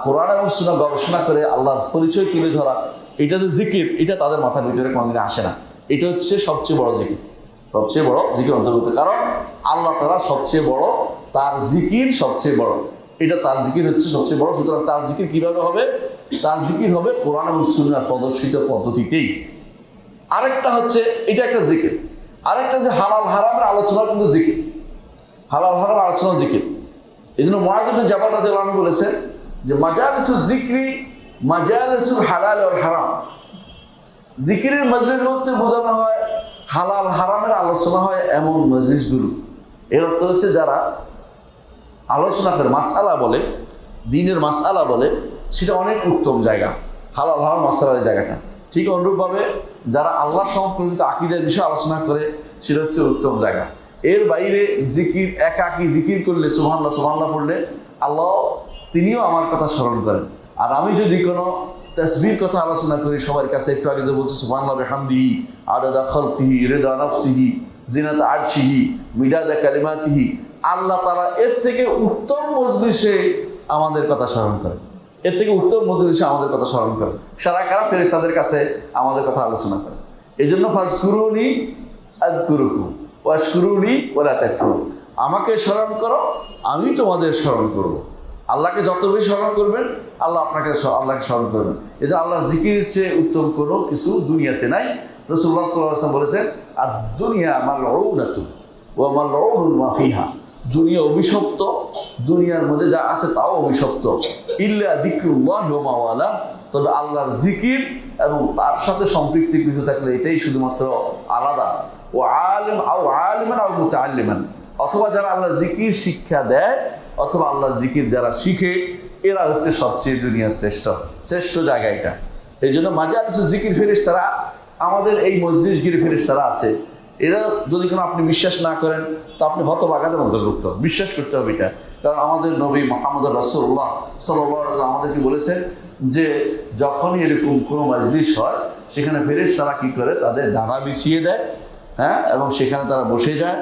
কোরআন এবং সুন্নাহ গবেষণা করে আল্লাহর পরিচয় তুলে ধরা, এটা যে জিকির, এটা তাদের মাথার ভিতরে কোনোদিন আসে না। এটা হচ্ছে সবচেয়ে বড় জিকির, সবচেয়ে বড় জিকির অন্তর্ভুক্ত। কারণ আল্লাহ তাআলা সবচেয়ে বড়, তার জিকির সবচেয়ে বড়, এটা তার জিকির হচ্ছে সবচেয়ে বড়। সুতরাং তার জিকির কিভাবে হবে? তার জিকির হবে কোরআন এবং সুন্নাহর প্রদর্শিত পদ্ধতিতেই। আরেকটা হচ্ছে, এটা একটা জিকির। আরেকটা যে হালাল হারামের আলোচনা, কিন্তু জিকির, হালাল হারাম আলোচনা জিকির। এই জন্য মুআয ইবনে জাবাল রাদিয়াল্লাহু আনহু বলেছেন যে মাজালিসুল জিকরি মাজালিসুল হালাল ওয়াল হারাম, জিকিরের মজলিস বলতে বোঝানো হয় হালাল হারামের আলোচনা হয় এমন মজলিসগুলো। এর অর্থ হচ্ছে যারা আলোচনা করে, মাসআলা বলে, দ্বীনের মাসআলা বলে, সেটা অনেক উত্তম জায়গা, হালাল হারাম মাসআলার জায়গাটা। ঠিক অনুরূপভাবে যারা আল্লাহ সম্পর্কিত আকীদার বিষয়ে আলোচনা করে, সেটা হচ্ছে উত্তম জায়গা। এর বাইরে জিকির, একাকী জিকির করলে, সুবহানাল্লাহ সুবহানাল্লাহ পড়লে আল্লাহ তিনিও আমার কথা স্মরণ করেন। আর আমি যদি কোনো তাসবির কথা আলোচনা করি সবার কাছে, একটু আগে যে বলছে সুবহানাল্লাহ বিহামদিহি আদাদা খালকিহি রিদা নাফসিহি জিনাতা আরশিহি মিদাদা কালিমাতিহি, আল্লাহ তাআলা এর থেকে উত্তম মজলিসে আমাদের কথা স্মরণ করেন, এর থেকে উত্তম মজলিসে আমাদের কথা স্মরণ করেন। সারা কারা ফেরেশতাদের কাছে আমাদের কথা আলোচনা করে। এই জন্য ফাজকুরুনি আযকুরুকুম ওয়াশকুরুনি ওয়ালা তাকফুরুন, আমাকে স্মরণ করো, আমি তোমাদের স্মরণ করব। আল্লাহকে যত বেশি স্মরণ করবেন, আল্লাহ আল্লাহকে স্মরণ করবেন। এই যে আল্লাহর জিকিরের চেয়ে উত্তম কোনো কিছু দুনিয়াতে নাই। রাসূলুল্লাহ সাল্লাল্লাহু আলাইহি ওয়াসাল্লাম বলেছেন, আদ-দুনিয়া মালউনাতুন ওয়া মালউনুন মা ফিহা, দুনিয়া অভিশপ্ত, দুনিয়ার মধ্যে যা আছে তাও অভিশপ্ত, ইল্লা যিকরুল্লাহি ওয়া মা ওয়ালা, তবে আল্লাহর জিকির এবং তার সাথে সম্পৃক্ত কিছু থাকলে এটাই শুধুমাত্র আলাদা। ও আলিম আও আলিমান আও মুতাআল্লিমান, অথবা যারা আল্লাহর জিকির শিক্ষা দেয় অথবা আল্লাহর জিকির যারা শিখে, এরা হচ্ছে সবচেয়ে দুনিয়ার শ্রেষ্ঠ জায়গা এটা। এই জন্য মাজালিসুল জিকির ফেরেশতারা, আমাদের এই মজলিসগিরি ফেরেশতারা আছে, এরা যদি কোনো আপনি বিশ্বাস না করেন তো আপনি হতভাগাদের অন্তর্ভুক্ত। বিশ্বাস করতে হবে এটা, কারণ আমাদের নবী মুহাম্মদ রাসূলুল্লাহ সাল্লাল্লাহু আলাইহি ওয়াসাল্লাম আমাদেরকে বলেছেন যে যখনই এরকম কোনো মজলিস হয়, সেখানে ফেরেশতারা কি করে, তাদের ডানা বিছিয়ে দেয়, হ্যাঁ, এবং সেখানে তারা বসে যায়।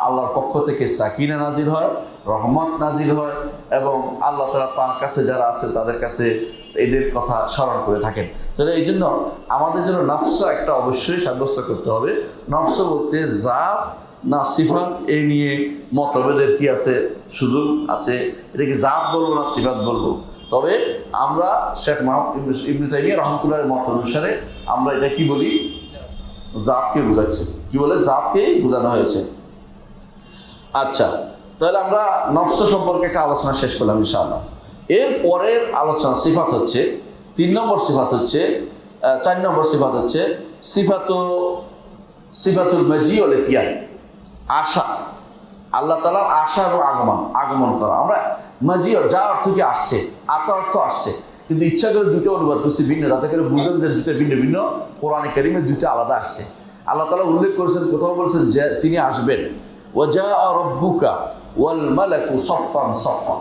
আল্লাহর পক্ষ থেকে সাকিনা নাজিল হয়, রহমত নাজিল হয়, এবং আল্লাহ তাআলা তার কাছে যারা আছে তাদের কাছে এদের কথা স্মরণ করে থাকেন। তাহলে এই জন্য আমাদের জন্য নফস একটা অবশ্যই সাব্যস্ত করতে হবে। নফস বলতে জাত না সিফাত, এই নিয়ে মতভেদের কি আছে, সুযোগ আছে। এটাকে জাত বলবো না সিফাত বলবো, তবে আমরা শেখ ইবনে তাইমিয়া রাহমাতুল্লাহির মত অনুসারে আমরা এটা কি বলি, জাতকে বোঝাচ্ছি। কি বলে? জাতকে বোঝানো হয়েছে। আচ্ছা, তাহলে আমরা নফস সম্পর্কে একটা আলোচনা শেষ করলাম ইনশাআল্লাহ। এর পরের আলোচনা সিফাত হচ্ছে 3 নম্বর সিফাত হচ্ছে 4 নম্বর সিফাত হচ্ছে সিফাতুল মাজি ওয়াল ইতিয়ান, আশা। আল্লাহ তাআলার আশা এবং আগমন করা। আমরা মাজি যা অর্থ কি আসছে, আতা অর্থ আসছে, কিন্তু ইচ্ছা করে দুটো অনুবাদ করছি ভিন্ন, তাতে করে বুঝেন যে দুটো ভিন্ন ভিন্ন। কোরআনে কারিমে দুটো আলাদা আসছে। আল্লাহ তাআলা উল্লেখ করেছেন, কোথাও বলছেন যে তিনি আসবেন, ওয়াজাআ রাব্বুকা ওয়াল মালাকু সাফফান সাফফা।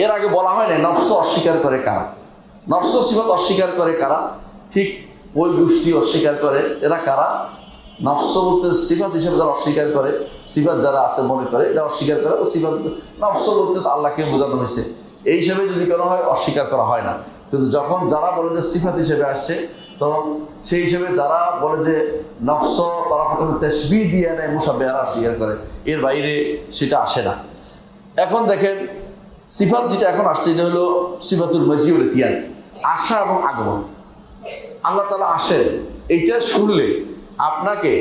এর আগে বলা হয় না নফস অস্বীকার করে কারা, নফস সিফাত অস্বীকার করে কারা, ঠিক ওই গোষ্ঠী অস্বীকার করে। এরা কারা? নফস বলতে সিফাত হিসেবে যারা অস্বীকার করে, সিফাত যারা আছে মনে করে এটা অস্বীকার করে। ও সিফাত নফস বলতে আল্লাহকে বোঝানো হয়েছে, এই হিসেবে যদি করা হয় অস্বীকার করা হয় না। কিন্তু যখন যারা বলে যে সিফাত হিসেবে আসছে, তখন সেই হিসেবে যারা বলে যে নফস, তারা প্রথমে তাসবিহ দিয়ে নেয়, মুসাব্বিহারা অস্বীকার করে, এর বাইরে সেটা আসে না। এখন দেখেন সিফাত যেটা এখন আসছে এটা হলো সিফাতুল মাজি ওয়াল ইতিয়ান, আশা এবং আগমন। আল্লাহ তাআলা আসেন, এইটা শুনলে আপনাকে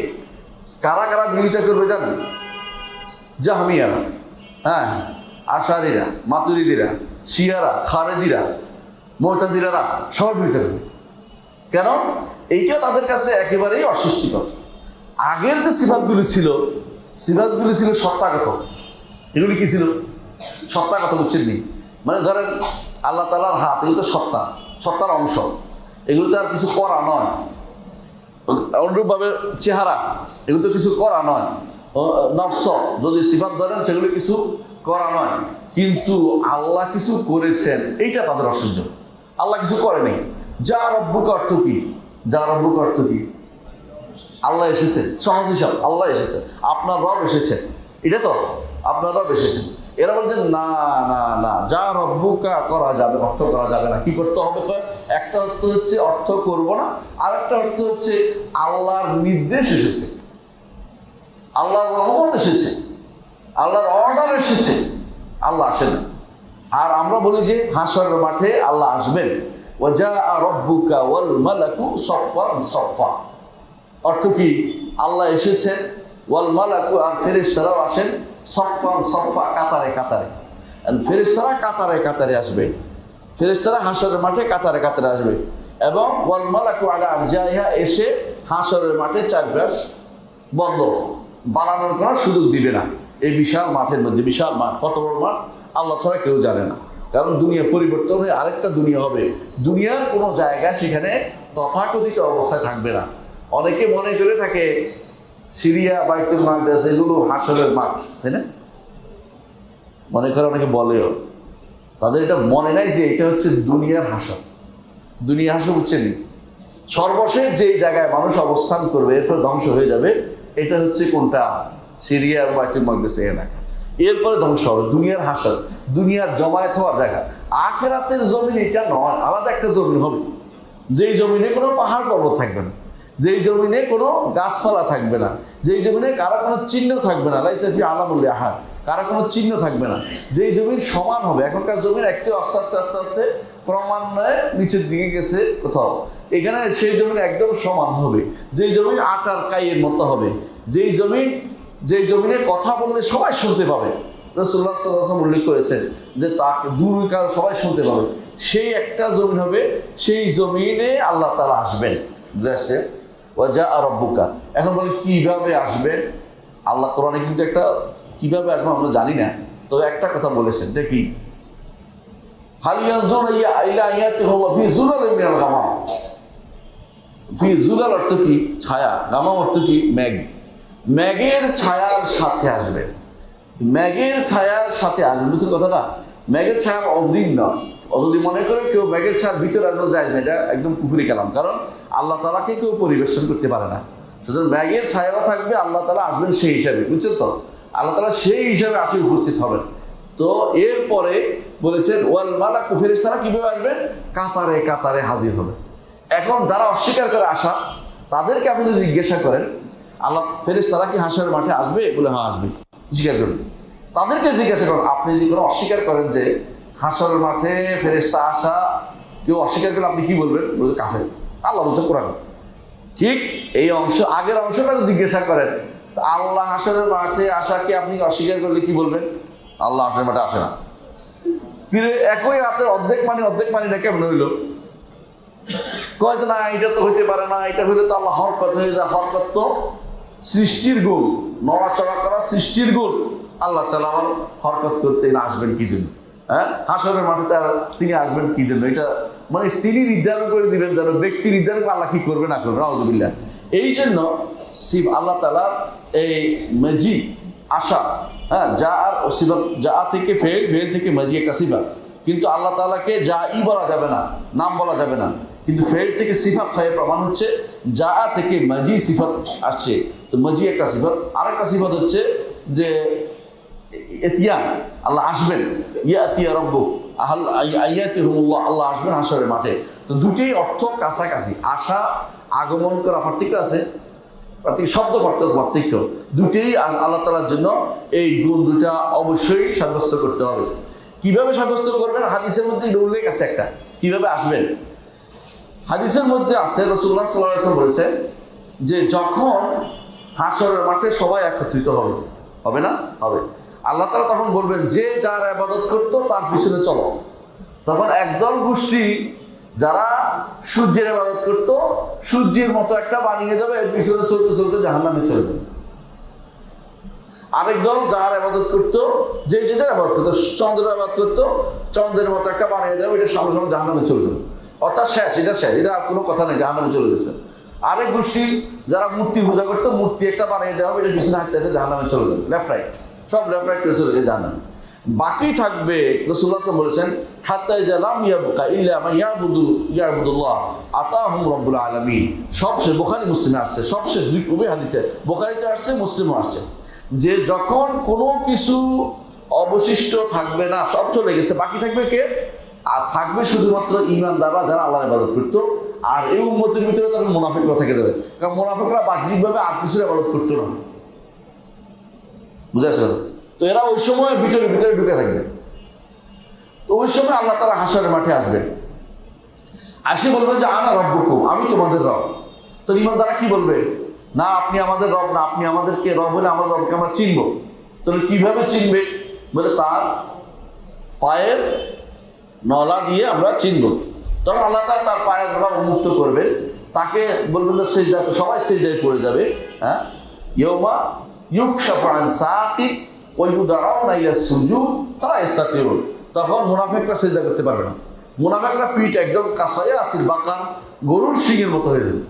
কারা কারা বিরোধিতা করবে জানেন? জাহমিয়ারা, হ্যাঁ, আশারীরা, মাতুরিদিরা, শিয়ারা, খারেজিরা, মুতাজিলারা সব বিরোধিতা করবে। কেন? এইটা তাদের কাছে একেবারেই অস্বস্তিকর। আগের যে সিফাতগুলি ছিল, সিফাতগুলি ছিল সত্তাগত। এগুলি কি ছিল? সত্তাগত, বুঝছেন নি? মানে ধরেন আল্লাহ তাআলার হাত, এগুলো তো সত্তার অংশ, এগুলো তো আর কিছু করা নয়। অনুরূপভাবে চেহারা, এগুলো তো কিছু করা নয়। নফস যদি সিফাত ধরেন, সেগুলো কিছু করা নয়। কিন্তু আল্লাহ কিছু করেছেন, এইটা তাদের অসহ্য। আল্লাহ কিছু করেনি। যা রব্বুকা অর্থ কি? যা রব্বুকা অর্থ কি? আল্লাহ এসেছেন। সহজ হিসাব, আল্লাহ এসেছেন, আপনার রব এসেছেন, এটা তো আপনার রব এসেছেন। এরা বলছেন না না না, যা রব্বুকা করা যাবে, অর্থ করা যাবে না। কি করতে হবে? একটা অর্থ হচ্ছে অর্থ করব না, আর একটা অর্থ হচ্ছে আল্লাহর নির্দেশ এসেছে, আল্লাহর রহমত এসেছে, আল্লাহর অর্ডার এসেছে, আল্লাহ আসেন না। আর আমরা বলি যে হাশরের মাঠে আল্লাহ আসবেন, ওয়াজাআ রাব্বুকা ওয়াল মালাকু সাফফান সাফফা। অর্থ কি? আল্লাহ এসেছেন, ওয়াল মালাকু, আর ফেরেশতারাও আসেন, সাফফান সাফফা, কাতারে কাতারে। ফেরেশতারা কাতারে কাতারে আসবে, ফেরেশতারা হাশরের মাঠে কাতারে কাতারে আসবে। এবং ওয়াল মালাকু আলা আরজাইহা, এসে হাশরের মাঠে চারপাশ বন্ধ, বানানোর কোনো সুযোগ দিবে না। এই বিশাল মাঠের মধ্যে, বিশাল মাঠ, কত বড় মাঠ আল্লাহ ছাড়া কেউ জানে না। কারণ দুনিয়া পরিবর্তন হয়ে আরেকটা দুনিয়া হবে। দুনিয়ার কোনো জায়গা সেখানে তথাকথিত অবস্থায় থাকবে না। অনেকে মনে করে থাকে সিরিয়া, বাইতুল মাকদাস এগুলো হাশরের মাঠ, তাই না? মনে করে, অনেকে বলেও, তাদের এটা মনে নাই যে এটা হচ্ছে দুনিয়ার হাসর। দুনিয়া হাসর বুঝছেন? সর্বশেষ যেই জায়গায় মানুষ অবস্থান করবে, এরপর ধ্বংস হয়ে যাবে, এটা হচ্ছে কোনটা? সিরিয়ার বাইতুল মাকদাস এলাকা। এরপরে ধ্বংস হবে দুনিয়ার হাসর, দুনিয়ার জমায়েত হওয়ার জায়গা। আখিরাতের জমিন এটা নয়, আলাদা একটা জমিন হবে, যেই জমিনে কোনো পাহাড় পর্বত থাকবে না, যেই জমিনে কোনো গাছপালা থাকবে না, যেই জমিনে কারো কোনো চিহ্ন থাকবে না, লাইসা ফি আলামুল আহাদ, কারো কোনো চিহ্ন থাকবে না। যেই জমিন সমান হবে, এখনকার জমিন একটু আস্তে আস্তে আস্তে আস্তে ক্রমান্বয়ে নিচের দিকে গেছে কোথাও, এখানে সেই জমিন একদম সমান হবে। যেই জমিন আটার কাইয়ের মতো হবে, যেই জমিনে কথা বললে সবাই শুনতে পাবে, রাসূলুল্লাহ সাল্লাল্লাহু আলাইহি ওয়াসাল্লাম উল্লেখ করেছেন যে তাকে দূর সবাই শুনতে পাবে, সেই একটা জমিন হবে। সেই জমিনে আল্লাহ তাআলা আসবেন, বুঝাচ্ছে ওয়াজাআ রাব্বুকা। এখন বলে কিভাবে আসবেন? আল্লাহ কোরআনে কিন্তু একটা কিভাবে আসবে আমরা জানি না, তবে একটা কথা বলেছেন, দেখি হাল ইয়ানজুরুনা ইলা আয়াতিহি ফি যুলালিন মিনাল গামাম। ফি যুলাল অর্থ কি? ছায়া, গামাম অর্থ কি? মেঘ। মেঘের ছায়ার সাথে আসবে, মেঘের ছায়ার সাথে আসবে, বুঝছেন কথাটা? মেঘের ছায়ার অধীন নয়। যদি মনে করে কেউ মেঘের ছায়ার ভিতরে আসবে, যায় না, এটা একদম কুফরি কালাম। কারণ আল্লাহ তাআলাকে কেউ পরিবেশন করতে পারে না। সুতরাং মেঘের ছায়াও থাকবে, আল্লাহ তাআলা আসবেন সেই হিসাবে, বুঝছেন তো? আল্লাহ তাআলা সেই হিসাবে আসে উপস্থিত হবেন। তো এরপরে বলেছেন ওয়াল মালাকু, ফেরেশতারা কিভাবে আসবেন? কাতারে কাতারে হাজির হবে। এখন যারা অস্বীকার করে আসা, তাদেরকে আপনি যদি জিজ্ঞাসা করেন আল্লাহ ফেরেশতারা কি হাশরের মাঠে আসবে, বলে হ্যাঁ আসবে, স্বীকার করবে। তাদেরকে জিজ্ঞাসা করেন, আপনি যদি কোনো অস্বীকার করেন যে হাসরের মাঠে ফেরেশতা আসা কেউ অস্বীকার করলে আপনি কি বলবেন? বলবে কাফের। আল্লাহ বলছে কোরআন। ঠিক এই অংশ, আগের অংশটা জিজ্ঞাসা করেন, তো আল্লাহ হাসরের মাঠে আসাকে আপনি অস্বীকার করলে কি বলবেন? আল্লাহ হাসরের মাঠে আসে না। কিন্তু একই রাতের অর্ধেক মানিটা কেমন হইল? কয় না, এটা তো হইতে পারে না, এটা হইলে তো আল্লাহ হরকত হয়ে যায়। হরকত তো সৃষ্টির গুণ, নড়াচড়া করা সৃষ্টির গুণ। আল্লাহ চালা আমার হরকত করতে আসবেন কি জন্য? হ্যাঁ, হাসরের মাঠে তিনি আসবেন কি জন্য? এটা মানে তিনি নির্ধারণ করে দিবেন, যেন ব্যক্তি নির্ধারণ আল্লাহ কি করবে না করবে। নাউযুবিল্লাহ। এই জন্য আল্লাহ তাআলা এই মাজি আশা, হ্যাঁ, যা আর সিফাত, যা থেকে ফেল, ফেল থেকে মাজি একটা সিফাত। কিন্তু আল্লাহ তাআলাকে যা বলা যাবে না, নাম বলা যাবে না। কিন্তু ফেল থেকে সিফাত হয়ে প্রমাণ হচ্ছে যা থেকে মাজি সিফাত আসছে। তো মাজি একটা সিফাত। আরেকটা সিফাত হচ্ছে যে এতিয়ান, আল্লাহ আসবেন। ইয়াতিয়া রব্বুক, আইয়াতিহুমুল্লাহ, আল্লাহ আসবেন হাসরের মাঠে। তো দুটোই অর্থ কাছাকাছি। আসা, আগমন করা পার্থক্য আছে, শব্দ পার্থক্য। দুটোই আল্লাহ তাআলার জন্য এই গুণ দুটা অবশ্যই সাব্যস্ত করতে হবে। কিভাবে সাব্যস্ত করবেন? হাদিসের মধ্যে উল্লেখ আছে একটা, কিভাবে আসবেন। হাদিসের মধ্যে আছে, রাসূলুল্লাহ সাল্লাল্লাহু আলাইহি ওয়াসাল্লাম বলেছেন যে যখন হাসরের মাঠে সবাই একত্রিত হবে, হবে না? হবে। আল্লাহ তাআলা তখন বলবেন যে যার ইবাদত করতো তার পিছনে চলো। তখন একদল গোষ্ঠী যারা সূর্যের ইবাদত করতো, সূর্যের মতো একটা বানিয়ে দেবে, এর পিছনে চলতে চলতে জাহান্নামে চলে যাবে। আরেক দল যার ইবাদত করতো, যে যেটা ইবাদত করতো, চন্দ্রের ইবাদত করতো, চন্দ্রের মতো একটা বানিয়ে দেবে, এটা সামনে সামনে জাহান্নামে চলে যাবে। অর্থাৎ শেষ, এটা শেষ, এটা আর কোনো কথা নেই, জাহান্নামে চলে গেছে। আরেক গোষ্ঠী যারা মূর্তি পূজা করতো, মূর্তি একটা বানিয়ে দেওয়া হবে, এটা পিছনে হাঁটতে হাঁটতে জাহান্নামে চলে যাবে। লেফট রাইট, সব লেফট রাইট করে চলে যায় জাহান্নামে। বাকি থাকবে, রাসূলুল্লাহ সাল্লাল্লাহু আলাইহি ওয়াসাল্লাম বলেছেন, হাত্তা ইযা লাম ইয়াবকা ইল্লা মা ইয়াবুদুল্লাহ আতাহুম রাব্বুল আলামিন। সবশেষ বুখারী মুসলিমে আসছে, সবশেষ দুই উভয় হাদিসে, বুখারীতে আসছে, মুসলিমও আসছে, যে যখন কোনো কিছু অবশিষ্ট থাকবে না, সব চলে গেছে, বাকি থাকবে কে? আর থাকবে শুধুমাত্র ঈমানদাররা, যারা আল্লাহর ইবাদত করতো। আর এই উম্মতের ভিতরে তখন মুনাফিকরা থেকে যাবে, কারণ মুনাফিকরা বাহ্যিকভাবে আর কিছুর ইবাদত করতো না। বুঝেছো? তো এরা ওই সময় ভিতরে ভিতরে ঢুকে থাকবে। তো ওই সময় আল্লাহ তাআলা হাসরের মাঠে আসবেন, আসে বলবেন যে আনা রব্বুকুম, আমি তোমাদের রব। তো ঈমানদাররা কি বলবে? না, আপনি আমাদের রব না, আপনি আমাদেরকে রব হলে আমার রবকে আমরা চিনব। তাহলে কিভাবে চিনবে? বলে তার পায়ের নলা দিয়ে আমরা চিনব। তখন আল্লাহ তাআলা তার পায়ের নলা উন্মুক্ত করবেন, তাকে বলবেন যে সিজদা, সবাই সিজদায় পড়ে যাবে। হ্যাঁ, ইয়াউমা ইউকশাফু আন সাকিব ওয়া ইউদআউনা ইলা সুজুদ ফালা ইস্তাতিউন। তখন মুনাফিকরা সিজদা করতে পারবে না। মুনাফিকরা পিঠ একদম কাসায়া আসিল বাকান, গরুর শিংয়ের মতো হয়ে যাবে।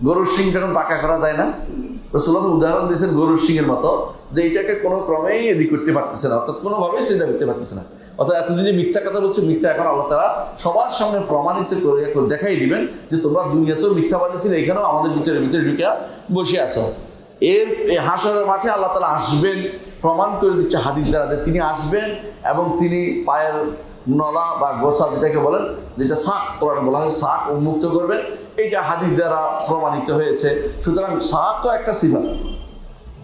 গরুর শিং যখন পাকা করা যায় না, রাসূলুল্লাহ উদাহরণ দিয়েছেন গরুর শিংয়ের মতো, যে এটাকে কোনো ক্রমেই এদিক করতে পারতেছে না, অর্থাৎ কোনোভাবেই সিজদা করতে পারতেছে না। অর্থাৎ এতদিন যে মিথ্যা কথা বলছে, মিথ্যা এখন আল্লাহ তাআলা সবার সামনে প্রমাণিত করে দেখাই দিবেন যে তোমরা দুনিয়াতেও মিথ্যা বানিয়েছিলে, এখানেও আমাদের ভিতরে ভিতরে ঢুকে বসে আছো। এর হাসরের মাঠে আল্লাহ তাআলা আসবেন, প্রমাণ করে দিচ্ছে হাদিস দ্বারা যে তিনি আসবেন এবং তিনি পায়ের নলা বা গোসা যেটাকে বলেন, যেটা শাক কোরআনে বলা হয়েছে, শাক উন্মুক্ত করবেন। এইটা হাদিস দ্বারা প্রমাণিত হয়েছে। সুতরাং শাকও একটা সিফাত,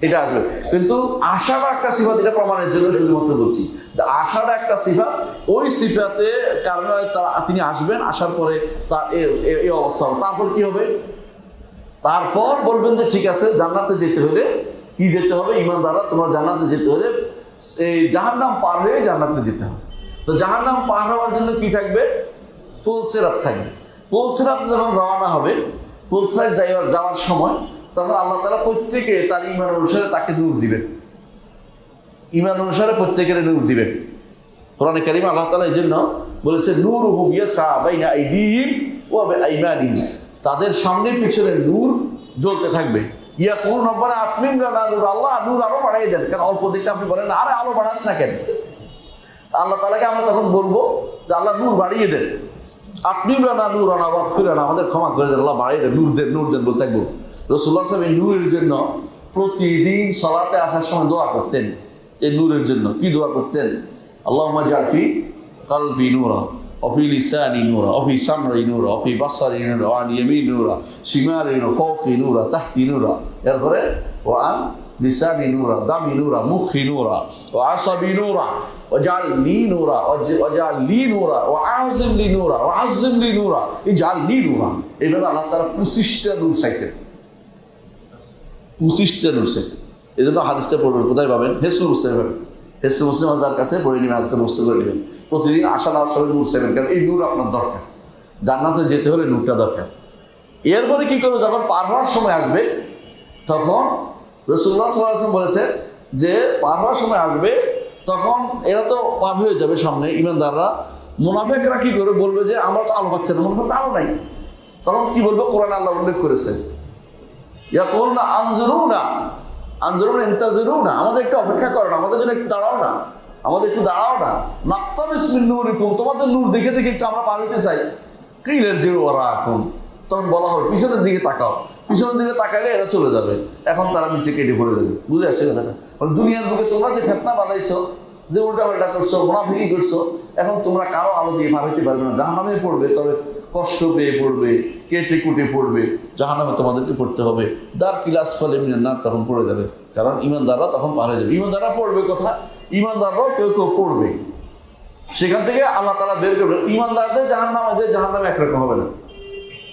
এটা আসবে। কিন্তু আশাটা একটা সিফাত, এটা প্রমাণের জন্য শুধুমাত্র বলছি যে আশাটা একটা সিফাত। ওই সিফাতে কারণে তিনি আসবেন, আসার পরে তার এই অবস্থা হবে। তারপর কি হবে? তারপর বলবেন যে ঠিক আছে, জান্নাতে যেতে হলে কি যেতে হবে? ঈমানদাররা, তোমরা জান্নাতে যেতে হলে এই জাহান্নাম পার হয়ে জান্নাতে যেতে হবে। তো জাহান্নাম পার হওয়ার জন্য কি থাকবে? ফুলসিরাত থাকবে। ফুলসিরাত যখন রওনা হবে, ফুলসিরাত যাওয়ার সময় তখন আল্লাহ তাআলা প্রত্যেকে তার ঈমান অনুসারে তাকে নূর দিবেন। ঈমান অনুসারে প্রত্যেকের নূর দিবেন। কোরআনে কারীমে আল্লাহ তাআলা এই জন্য বলেছে, নূরুহুম ইয়াসআ বাইনা আইদিহিম ওয়া বিআইমানিহিম, তাদের সামনে পিছনে নূর জ্বলতে থাকবে। ইয়াকুলুন রব্বানা আতমিম লানা নূর, আল্লাহ নূর আরো বাড়িয়ে দেন। কারণ অল্প দেখলে আপনি বলেন আরে আলো বাড়াস না কেন? আল্লাহ তাআলাকে আমরা তখন বলবো যে আল্লাহ নূর বাড়িয়ে দেন। আতমিম লানা নূরানা ওয়াগফির লানা, আমাদের ক্ষমা করে দেন, আল্লাহ বাড়িয়ে দেন, নূর দেন, নূর দেন বলতে থাকবো। রাসূলুল্লাহ সাল্লাল্লাহু আলাইহি ওয়াসাল্লাম নূরের জন্য প্রতিদিন সালাতে আসার সময় দোয়া করতেন। এই নূরের জন্য কি দোয়া করতেন? আল্লাহুম্মা জাল ফি কলবি নূরা وفي لساني نورا وفي سمعي نورا وفي بصري نورا وعن يمين نورا شمالي نورا فوقي نورا تحتي نورا এরপরে وعن লিসানি নূরা, দামি নূরা, মুখি নূরা, ওয়া আসাবি নূরা, ওয়াজআল লি নূরা, ওয়াজআল লি নূরা, ওয়া আযিম লি নূরা, ওয়া আযিম লি নূরা, ইজআল লি নূরা। এইভাবে আল্লাহ তাআলা 25টা নূর চাইতেন, 25টা নূর চাইতেন। এই জন্য হাদিসটা পড়বেন, কোথায় পাবেন? হেসনুল মুসলিমে পাবেন। হেসনুল মুসলিম যার কাছে পড়ে নেবেন, হাদিসটা মুখস্থ করে নেবেন, প্রতিদিন আসা না আসা নূর চাইবেন, কারণ এই নূর আপনার দরকার। জান্নাতে যেতে হলে নূরটা দরকার। এরপরে কি করবো? যখন পার হওয়ার সময় আসবে, তখন রাসূলুল্লাহ সাল্লাল্লাহু আলাইহি ওয়াসাল্লাম বলেছে যে পার হওয়ার সময় আসবে, তখন এরা তো পার হয়ে যাবে সামনে ইমানদাররা, মুনাফিকরা কি করে বলবে যে আমরা তো আলো পাচ্ছি না, মুনাফিক আলো নাই। তখন কি বলবো? কোরআন আল্লাহ উল্লেখ করেছে, ইয়াকুলুনা আনজুরুনা আনজুরুনা ইনতাজিরুনা, আমাদের একটু অপেক্ষা করো না, আমাদের জন্য একটু দাঁড়াও না, আমাদের একটু দাঁড়াও না, নাক্তাবিস মিন নূরিকুম, তোমাদের নূর দেখে দেখে একটু আমরা পার হইতে চাই। কিল ইরজিউ ওয়ারাকুম, তখন বলা হবে পিছনের দিকে তাকাও, পিছনের দিকে তাকাইলে এরা চলে যাবে, এখন তারা নিচে কেটে পড়ে যাবে। বুঝে আসছে কথাটা? দুনিয়ার বুকে তোমরা যে ফেতনা বাজাইছো, যে উল্টাপাল্টা করছো, মুনাফিকি করছো, এখন তোমরা কারো আলো দিয়ে পার হইতে পারবে না, জাহান্নামে পড়বে, তবে কষ্ট পেয়ে পড়বে, কেটে কুটে পড়বে, জাহান্নামে তোমাদেরকে পড়তে হবে। দার কিলাস ফলে মিনান্নার, তখন পড়ে যাবে, কারণ ইমানদাররা তখন পার হয়ে যাবে। ইমানদাররা পড়বে কোথায়? ইমানদাররাও কেউ কেউ পড়বে, সেখান থেকে আল্লাহ তাআলা বের করবে। ইমানদারদের জাহান্নামীদের জাহান্নাম একরকম হবে না।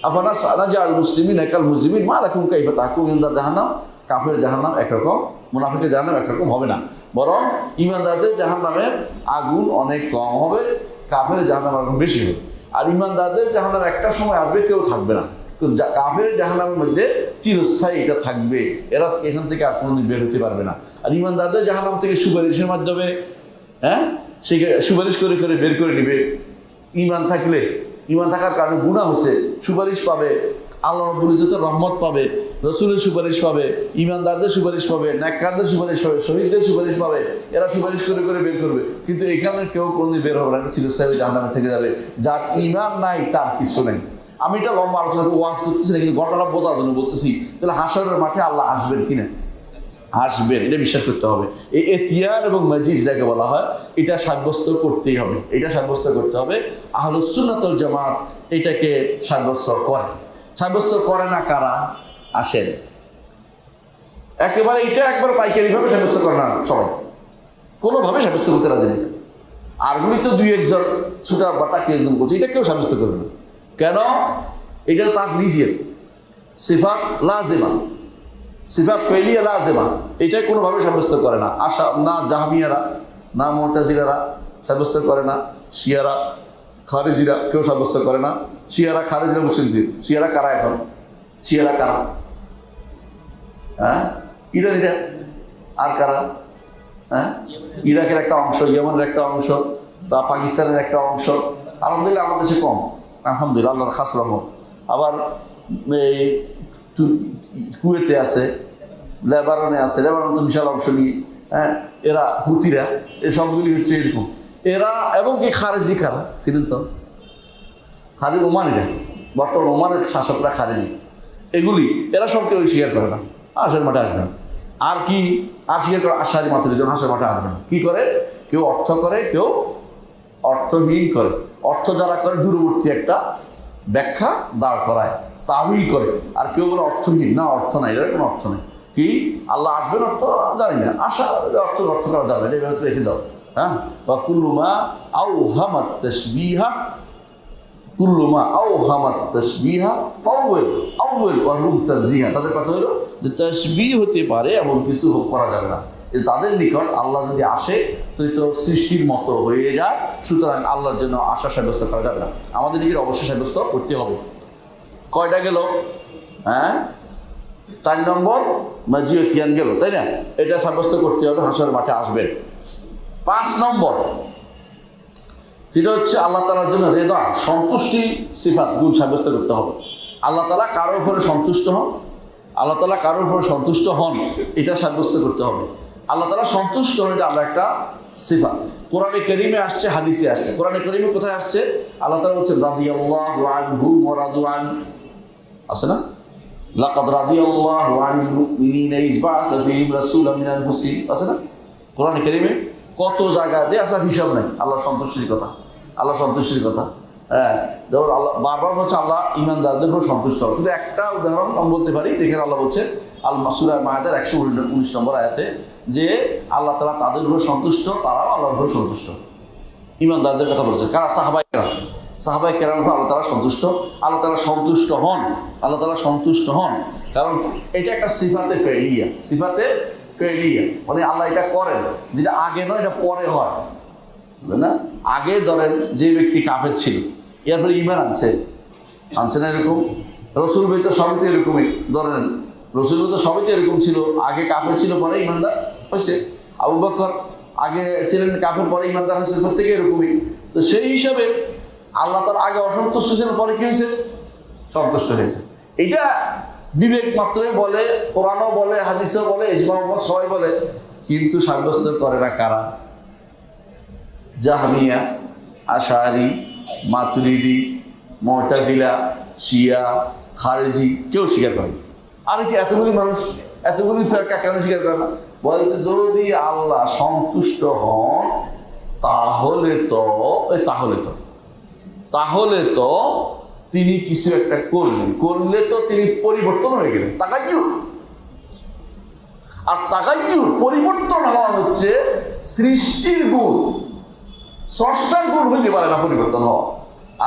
আপনারা সানাজাল মুসলিমিন একাল মুজরিমিন মা লাকুম কাইফা তাহকুমুন, ইমানদার জাহান্নাম, কাফের জাহান্নাম একরকম, মুনাফিকের জাহান্নাম একরকম হবে না। বরং ইমানদারদের জাহান্নামের আগুন অনেক কম হবে, কাফের জাহান্নাম আগুন বেশি হবে। আর ইমানদারদের জাহান্নাম একটা সময় আসবে, কেউ থাকবে না। কাফের জাহান্নামের মধ্যে চিরস্থায়ী এটা থাকবে, এরা এখান থেকে আর কোনোদিন বের হতে পারবে না। আর ইমানদারদের জাহান্নাম থেকে সুপারিশের মাধ্যমে, সে সুপারিশ করে করে বের করে নিবে। ঈমান থাকলে, ঈমান থাকার কারণে গুনাহ হচ্ছে, সুপারিশ পাবে, আল্লাহ রাব্বুল ইজ্জতের রহমত পাবে, রাসূলের সুপারিশ পাবে, ঈমানদারদের সুপারিশ পাবে, নেককারদের সুপারিশ পাবে, শহীদদের সুপারিশ পাবে। এরা সুপারিশ করে করে বের করবে, কিন্তু এখানে কেউ কোনোদিন বের হবে না, চিরস্থায়ী জাহান্নামে থেকে যাবে। যার ঈমান নাই তার কিছু নেই। আমি এটা লম্বা আলোচনা ওয়াজ করতেছি না, কিন্তু ঘটনা বোঝার জন্য বলতেছি, তাহলে হাশরের মাঠে আল্লাহ আসবেন কিনা? আসবেন, এটা বিশ্বাস করতে হবে। এই এতিয়ান এবং মাজিজ যাকে বলা হয়, এটা সাব্যস্ত করতেই হবে, এটা সাব্যস্ত করতে হবে। আহলুস সুন্নাত ওয়াল জামাত এটাকে সাব্যস্ত করে। সাব্যস্ত করে না কারা? আসেন, একেবারে এটা একবার পাইকারিভাবে সাব্যস্ত করে না সবাই, কোনোভাবে সাব্যস্ত করতে রাজি নেই। আরগুলি তো দুই একজন ছুটা বাটাকে একদম করছে, এটা কেউ সাব্যস্ত করবে না। কেন? এটা তার নিজের সিফাত লাজিমা, সিফাত ফেলিয়া লাজিমা, এটাই কোনোভাবে সাব্যস্ত করে না। আশা না জাহমিয়ারা, না মুতাজিলারা সাব্যস্ত করে না, শিয়ারা, খারেজিরা কেউ সাব্যস্ত করে না। শিয়ারা খারেজিরা বুঝছেন, শিয়ারা কারা? এখন শিয়ারা কারা? ইরানিরা। আর কারা? ইরাকের একটা অংশ, ইয়েমেনের একটা অংশ, তা পাকিস্তানের একটা অংশ। আলহামদুলিল্লাহ আমার দেশে কম, আলহামদুলিল্লাহ, আল্লাহর খাস রহমত। আবার এই কুয়েতে আছে, লেবাননে আছে, লেবানন তো বিশাল অংশ নিয়ে, এরা হুতিরা, এই সবগুলি হচ্ছে এরকম। এরা এবং কি খারেজি কারা ছিলেন তো? খারেজি ওমানিরা, বর্তমান ওমানের শাসকরা খারেজি, এগুলি এরা সব কেউ স্বীকার করে না, হাঁসের মাঠে আসবে না। আর কি আর স্বীকার করে? আশারি মাত্র হাঁসের মাঠে আসবে না। কি করে? কেউ অর্থ করে, কেউ অর্থহীন করে। অর্থ যারা করে দূরবর্তী একটা ব্যাখ্যা দাঁড় করায়, তাবিল করে। আর কেউ বলে অর্থহীন, না অর্থ নাই, এর কোনো অর্থ নেই। কি আল্লাহ আসবেন অর্থ জানি না, আশা অর্থ করা যাবে না, এভাবে রেখে দাও। বা কুল্লুমা আউ হামাত তাসবিহা, কুল্লুমা আউ হামাত তাসবিহা ফাউল আউল ওয়া রুম তানজিহা। তাদের কথা হলো যে তাসবিহ হতে পারে এমন কিছু করা যাবে না। তাদের নিকট আল্লাহ যদি আসে তুই তো সৃষ্টির মতো হয়ে যায়, সুতরাং আল্লাহর জন্য আশা সাব্যস্ত করা যাবে না। আমাদের নিকট অবশ্যই সাব্যস্ত করতে হবে। কয়টা গেল? 4 নম্বর মাজিও কিয়ান গেল, তাই না? এটা সাব্যস্ত করতে হবে, হাসরের মাঠে আসবেন। 5 নম্বর সেটা হচ্ছে আল্লাহ তাআলার জন্য রেদা, সন্তুষ্টি সিফাত গুণ সাব্যস্ত করতে হবে। আল্লাহ তাআলা কারোর উপরে সন্তুষ্ট হন, আল্লাহ তাআলা কারোর উপরে সন্তুষ্ট হন, এটা সাব্যস্ত করতে হবে। আল্লাহ তাআলা সন্তুষ্ট হন, এটা আল্লাহ একটা সিফাত। কোরআনে কারীমে আসছে, হাদিসে আসছে। কোরআনে কারীমে কোথায় আসছে? আল্লাহ তাআলা বলছেন রাদিয়াল্লাহু আনহুম ওয়া রাদু আন, আছে না? লাকাদ রাদিয়াল্লাহু আনিল মুমিনিনা ইয বা'আসা ফীহিম রাসূলাম মিন আনফুসিহিম, আছে না? কোরআনে কারীমে কত জায়গা দিয়ে আসার হিসাব নাই আল্লাহ সন্তুষ্টির কথা, আল্লাহ সন্তুষ্টির কথা। যেমন আল্লাহ বারবার বলছে আল্লাহ ইমানদারদের উপর সন্তুষ্ট হয়। শুধু একটা উদাহরণ আমি বলতে পারি, যেখানে আল্লাহ বলছেন সূরা মায়েদার 119 নম্বর আয়াতে যে আল্লাহ তাআলা তাদের উপর সন্তুষ্ট, তারাও আল্লাহর উপর সন্তুষ্ট। ইমানদারদের কথা বলছেন কারা? সাহাবায়ে কেরাম উপর আল্লাহ তাআলা সন্তুষ্ট। আল্লাহ তাআলা সন্তুষ্ট হন, আল্লাহ তাআলা সন্তুষ্ট হন, কারণ এটা একটা সিফাতে ফেলিয়া, মানে আল্লাহ এটা করেন, যেটা আগে নয়, এটা পরে হয় না। আগে ধরেন যে ব্যক্তি কাফের ছিল, এরপরে ঈমান আনছে না, এরকম রসুল ভাই তো সবই তো এরকমই। ধরেন রসুল ভাই তো সবই তো এরকম ছিল, আগে কাফের ছিল পরে ঈমানদার হয়েছে। আবু বকর আগে ছিলেন কাফের, পরে ঈমানদার হয়েছে, প্রত্যেকে এরকমই। তো সেই হিসাবে আল্লাহ তার আগে অসন্তুষ্ট ছিলেন, পরে কি হয়েছে? সন্তুষ্ট হয়েছে। এটা বিবেক মাত্রই বলে, কোরআনও বলে, হাদিসও বলে, ইজমা সবাই বলে, কিন্তু সাব্যস্ত করে না কারা? জাহমিয়া, আশারি, মাতুরিদি, মুতাজিলা, শিয়া, খারেজি কেউ স্বীকার করে। আর কি এতগুলি মানুষ, এতগুলি ফেরকা কেন স্বীকার করে না? বলছে যদি আল্লাহ সন্তুষ্ট হন তাহলে তো তিনি কিছু একটা করলে তো তিনি পরিবর্তন হয়ে গেলেন। তাকাইয়ুর, আর তাকাইয়ুর পরিবর্তন হওয়া হচ্ছে সৃষ্টির গুণ, স্রষ্টার গুণ হইতে পারে না পরিবর্তন হওয়া।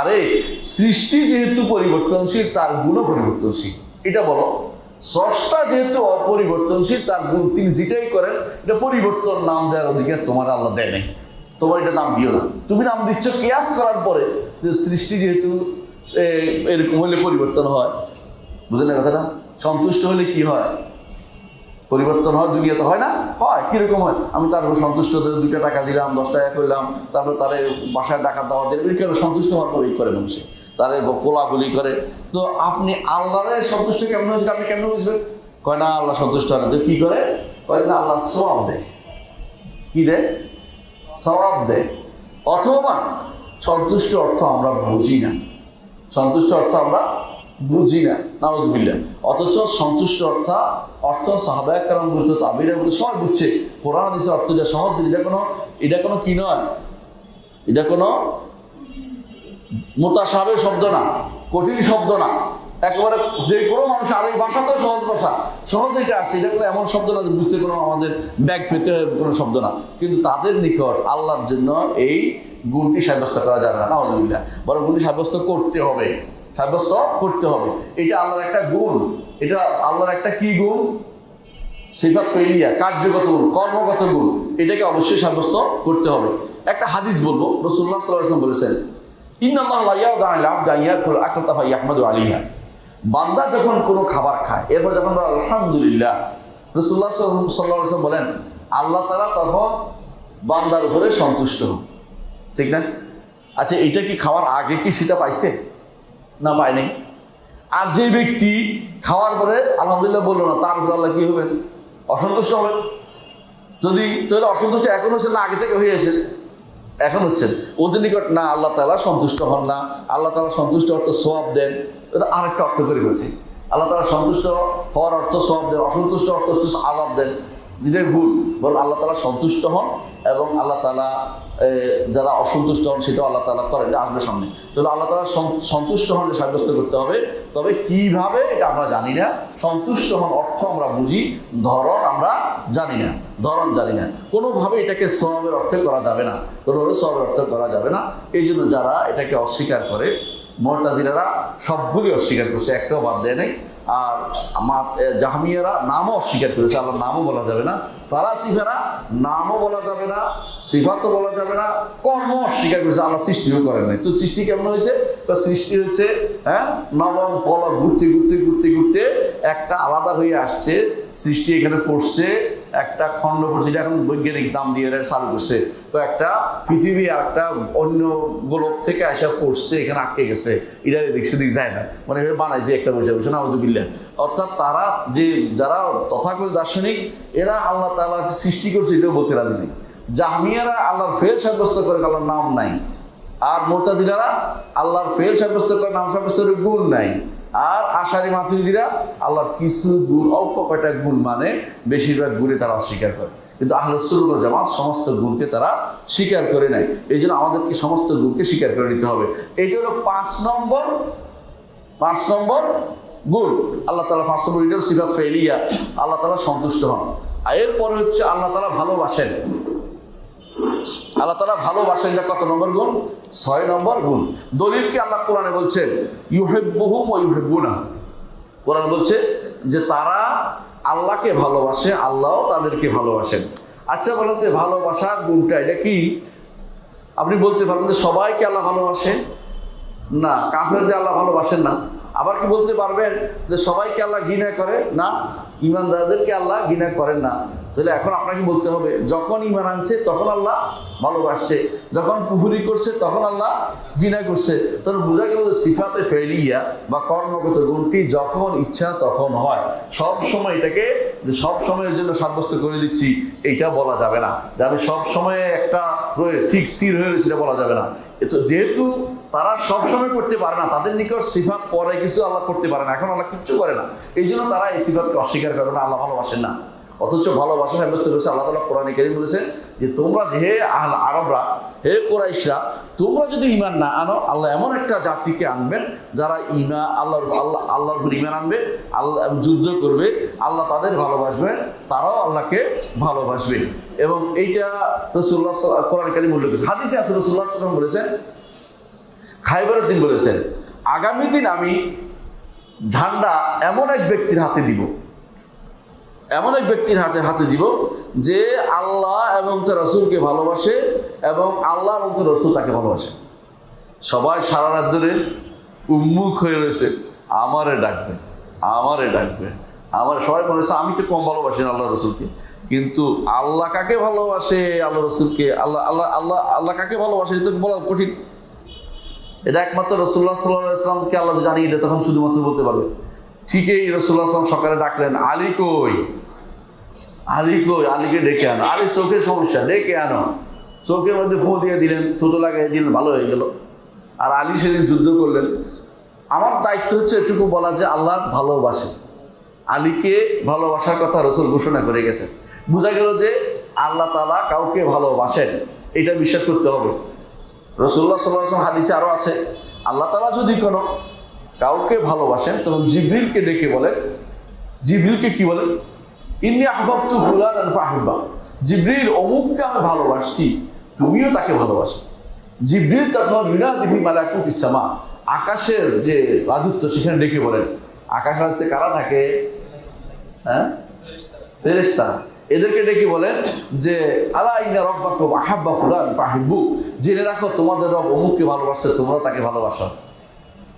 আরে সৃষ্টি যেহেতু পরিবর্তনশীল, তার গুণও পরিবর্তনশীল। এটা বলো, স্রষ্টা যেহেতু অপরিবর্তনশীল, তার গুণ তিনি যেটাই করেন এটা পরিবর্তন নাম দেওয়ার অধিকার তোমার আল্লাহ দেয় নাই। তোমার এটা নাম দিও না, তুমি নাম দিচ্ছ কিয়াস করার পরে যে সৃষ্টি যেহেতু এরকম হলে পরিবর্তন হয়। বুঝলেন কথাটা? সন্তুষ্ট হলে কি হয়? পরিবর্তন হয়। দুনিয়াতে হয় না? হয়। কিরকম হয়? আমি তার উপর সন্তুষ্ট হতে 2 টাকা দিলাম, 10 টাকা করলাম, তারপর তারে বাসায় ডাকাত দাওয়া দিলাম, কেন সন্তুষ্ট হওয়ার পরেই করে মানুষে, তারে কোলাগুলি করে। তো আপনি আল্লাহরে সন্তুষ্ট কেমন হয়েছে আপনি কেমন বুঝবেন? কয় না আল্লাহ সন্তুষ্ট হয় না। তো কি করে? কয় না আল্লাহ সওয়াব দেয়। কি দেয়? সওয়াব দেয়। অথবা সন্তুষ্ট অর্থ আমরা বুঝি না, নাউজুবিল্লাহ। অথচ সন্তুষ্ট অর্থ সাহাবায়ে কেরাম বুঝতো, তাবিঈনরা বুঝতো, সবাই বুঝছে। কোরআন হাদিসের অর্থ যা সহজ, এটা কোনো কি নয়, এটা কোনো মুতাশাবিহ শব্দ না, কঠিন শব্দ না। একেবারে যে কোনো মানুষ, আর এই ভাষা তো সহজ ভাষা, সহজে এটা আসছে। এটা কোনো এমন শব্দ না যে বুঝতে কোনো আমাদের ব্যাগ পেতে কোনো শব্দ না। কিন্তু তাদের নিকট আল্লাহর জন্য এই গুণটি সাব্যস্ত করা যাবে না, নাউজুবিল্লাহ। বরং গুণটি সাব্যস্ত করতে হবে। এটা আল্লাহর একটা গুণ। এটা আল্লাহর একটা কি গুণ? সিফাত ফেলিয়া, কার্যগত গুণ, কর্মগত গুণ। এটাকে অবশ্যই সাব্যস্ত করতে হবে। একটা হাদিস বলবো, রাসূলুল্লাহ সাল্লাল্লাহু আলাইহি ওয়াসাল্লাম বলেছেন, ইন্নাল্লাহা লা ইয়াদউ আলা আবদি ইয়াকুল আকাতা ফায়াহমাদু আলাইহা। বান্দা যখন কোনো খাবার খায়, এরপর যখন আলহামদুলিল্লাহ, রাসূলুল্লাহ সাল্লাল্লাহু আলাইহি ওয়াসাল্লাম বলেন আল্লাহ তাআলা তখন বান্দার উপরে সন্তুষ্ট হন। ঠিক না? আচ্ছা, এটা কি খাওয়ার আগে কি সেটা পাইছে? না, পায়নি। আর যে ব্যক্তি খাওয়ার পরে আলহামদুলিল্লাহ বললো না, তার উপর আল্লাহ কি হবেন? অসন্তুষ্ট হবেন। যদি তাহলে অসন্তুষ্ট এখন হচ্ছে না আগে থেকে হয়ে আসে? এখন হচ্ছেন। ওদের নিকট না আল্লাহ তাআলা সন্তুষ্ট হন না। আল্লাহ তাআলা সন্তুষ্ট অর্থ সওয়াব দেন। এটা আরেকটা অর্থ করে বলছি। আল্লাহ তাআলা সন্তুষ্ট হওয়ার অর্থ সওয়াব দেন, অসন্তুষ্ট অর্থ হচ্ছে আযাব দেন। যেটাই ভুল। বরং আল্লাহ তাআলা সন্তুষ্ট হন এবং আল্লাহ তাআলা যারা অসন্তুষ্ট হন সেটাও আল্লাহ তাআলা করেন। এটা আসবে সামনে। তাহলে আল্লাহ তাআলা সন্তুষ্ট হন সাব্যস্ত করতে হবে। তবে কিভাবে এটা আমরা জানি না। সন্তুষ্ট হন অর্থ আমরা বুঝি, ধরন আমরা জানি না। কোনোভাবে এটাকে সওয়াবের অর্থে করা যাবে না। এই জন্য যারা এটাকে অস্বীকার করে, মুতাজিলারা সবগুলি অস্বীকার করছে, একটাও বাদ দেয় নাই। আর জাহমিয়ারা নামও অস্বীকার করেছে, আল্লাহর নামও বলা যাবে না। ফালাসিফারা নামও বলা যাবে না, সিফাতও বলা যাবে না, কর্ম অস্বীকার করেছে, আল্লাহ সৃষ্টিও করেন নাই। তো সৃষ্টি কেমন হয়েছে? সৃষ্টি হয়েছে নবম পলক ঘুরতে একটা আলাদা হয়ে আসছে। সৃষ্টি এখানে পড়ছে, একটা খণ্ড পড়ছে, এটা এখন বৈজ্ঞানিক দাম দিয়ে চালু করছে। তো একটা পৃথিবী আর একটা অন্য গোলক থেকে আসা পড়ছে, এখানে আটকে গেছে, এটা এদিক সেদিক যায় না, মানে বানাইছে একটা বসে নাউজুবিল্লাহ। অর্থাৎ তারা যারা তথাকথিত দার্শনিক, এরা আল্লাহ তাআলা সৃষ্টি করছে এটাও বলতে রাজি নেই। জাহমিয়ারা আল্লাহর ফেল সাব্যস্ত করে, আল্লাহর নাম নাই। আর মুতাজিলারা আল্লাহর ফেল সাব্যস্ত করে, নাম সাব্যস্ত করে, গুণ নাই। আর আশারি মাতুরিদিরা আল্লাহর কিছু গুণ, অল্প কয়টা গুণ মানে, বেশিরভাগ গুণে তারা অস্বীকার করে। কিন্তু আহলুস সুন্নাহ ওয়াল জামাত সমস্ত গুণকে তারা স্বীকার করে নেয়। এই জন্য আমাদেরকে সমস্ত গুণকে স্বীকার করে নিতে হবে। এইটা হলো 5 নম্বর গুণ। আল্লাহ তাআলা 5 নম্বর এটা সিফাত ফাইলিয়া, আল্লাহ তাআলা সন্তুষ্ট হন। আর এরপরে হচ্ছে আল্লাহ তাআলা ভালোবাসেন। আল্লাহ তাআলা ভালোবাসেন, এটা কত নম্বর গুণ? 6 নম্বর গুণ। দলিল কি আল্লাহ কোরআনে বলছেন ইউহিব্বুহুম ওয়া ইউহিব্বুনাহু। কোরআন বলছে যে তারা আল্লাহকে ভালোবাসে, আল্লাহও তাদেরকে ভালোবাসেন। আচ্ছা বলেন তো ভালোবাসার গুণটা এটা কি? আপনি বলতে পারবেন যে সবাইকে আল্লাহ ভালোবাসে? না, কাফেরদের আল্লাহ ভালোবাসেন না। আবার কি বলতে পারবেন যে সবাইকে আল্লাহ ঘৃণা করে? না, ঈমানদারদেরকে আল্লাহ ঘৃণা করেন না। তাহলে এখন আপনাকে বলতে হবে যখন ঈমান আনছে তখন আল্লাহ ভালোবাসছে, যখন কুফরি করছে তখন আল্লাহ ঘৃণা করছে। তাহলে বোঝা গেল যে সিফাতে ফেলিয়া বা কর্মগত গুণটি যখন ইচ্ছা তখন হয়। সব সময় এটাকে যে সব সময়ের জন্য সাব্যস্ত করে দিচ্ছি এইটা বলা যাবে না, যে আমি সব সময় একটা ঠিক স্থির হয়ে রয়েছে এটা বলা যাবে না। তো যেহেতু তারা সব সময় করতে পারে না, তাদের নিকট সিফাত পরে কিছু আল্লাহ করতে পারে না, এখন আল্লাহ কিচ্ছু করে না, এই জন্য তারা এই সিফাতকে অস্বীকার করে না, আল্লাহ ভালোবাসেন না। অথচ ভালোবাসা সাব্যস্ত করেছে আল্লাহ তাআলা কোরআনে কারীম বলেছেন যে তোমরা হে আহল আরবরা, হে কুরাইশরা, তোমরা যদি ঈমান না আনো আল্লাহ এমন একটা জাতিকে আনবেন যারা আল্লাহর উপর ঈমান আনবে, আল্লাহ যুদ্ধ করবে, আল্লাহ তাদের ভালোবাসবেন, তারাও আল্লাহকে ভালোবাসবে। এবং এইটা রাসূলুল্লাহ কোরআনে কারীম উল্লেখ করেছেন। হাদিসে আছে রাসূলুল্লাহ সাল্লাল্লাহু আলাইহি ওয়াসাল্লাম বলেছেন, খাইবারের দিন বলেছেন আগামী দিন আমি ঝান্ডা এমন এক ব্যক্তির হাতে দিব, এমন এক ব্যক্তির হাতে দিব যে আল্লাহ এবং তার রাসূলকে ভালোবাসে এবং আল্লাহ এবং তার রাসূল তাকে ভালোবাসে। সবাই সারা রাত ধরে উন্মুখ হয়ে রয়েছে, আমারে ডাকবে, আমারে ডাকবে, আমার সবাই মনে হচ্ছে আমি তো কম ভালোবাসি না আল্লাহ রাসূলকে, কিন্তু আল্লাহ কাকে ভালোবাসে, আল্লাহ রাসূলকে, আল্লাহ আল্লাহ আল্লাহ আল্লাহ কাকে ভালোবাসে এটা তো বলা কঠিন। এটা একমাত্র রাসূলুল্লাহ সাল্লাল্লাহু আলাইহি ওয়াসাল্লামকে আল্লাহ জানিয়ে দেয়, তখন শুধুমাত্র বলতে পারবে। ঠিকই রাসূলুল্লাহ সাল্লাল্লাহু আলাইহি ওয়াসাল্লাম সকালে ডাকলেন, আলী কই, আলী কই, আলীকে ডেকে আনো, আলী চোখের সমস্যা, ডেকে আনো। চোখের মধ্যে ফু দিয়ে দিলেন, থুতো লাগিয়ে দিলেন, ভালো হয়ে গেল। আর আলী সেদিন যুদ্ধ করলেন। আমার দায়িত্ব হচ্ছে এটুকু বলা যে আল্লাহ ভালোবাসে, আলীকে ভালোবাসার কথা রাসূল ঘোষণা করে গেছেন। বোঝা গেল যে আল্লাহ তাআলা কাউকে ভালোবাসেন, এটা বিশ্বাস করতে হবে। রাসূলুল্লাহ সাল্লাল্লাহু আলাইহি ওয়াসাল্লাম হাদিসে আরও আছে, আল্লাহ তাআলা যদি কোনো কাউকে ভালোবাসেন তখন জিবরিলকে ডেকে বলেন, জিবরিলকে কি বলেন, ইন্নী আহবাবতু ফুলানান ফাহিব্বা, জিবরিল অমুককে আমি ভালোবাসছি, তুমিও তাকে ভালোবাসো। জিবরিল তখন ইউনাদি ফি মালাকুতিস সামা, আকাশের যে রাজত্ব সেখানে ডেকে বলেন। আকাশ রাজত্বে কারা থাকে? হ্যাঁ, ফেরেশতারা। এদেরকে ডেকে বলেন যে আলা ইন্না রাব্বাকুম আহাব্বা ফুলান ফাহিব্বু, জেনে রাখো তোমাদের রব অমুককে ভালোবাসে, তোমরা তাকে ভালোবাসো।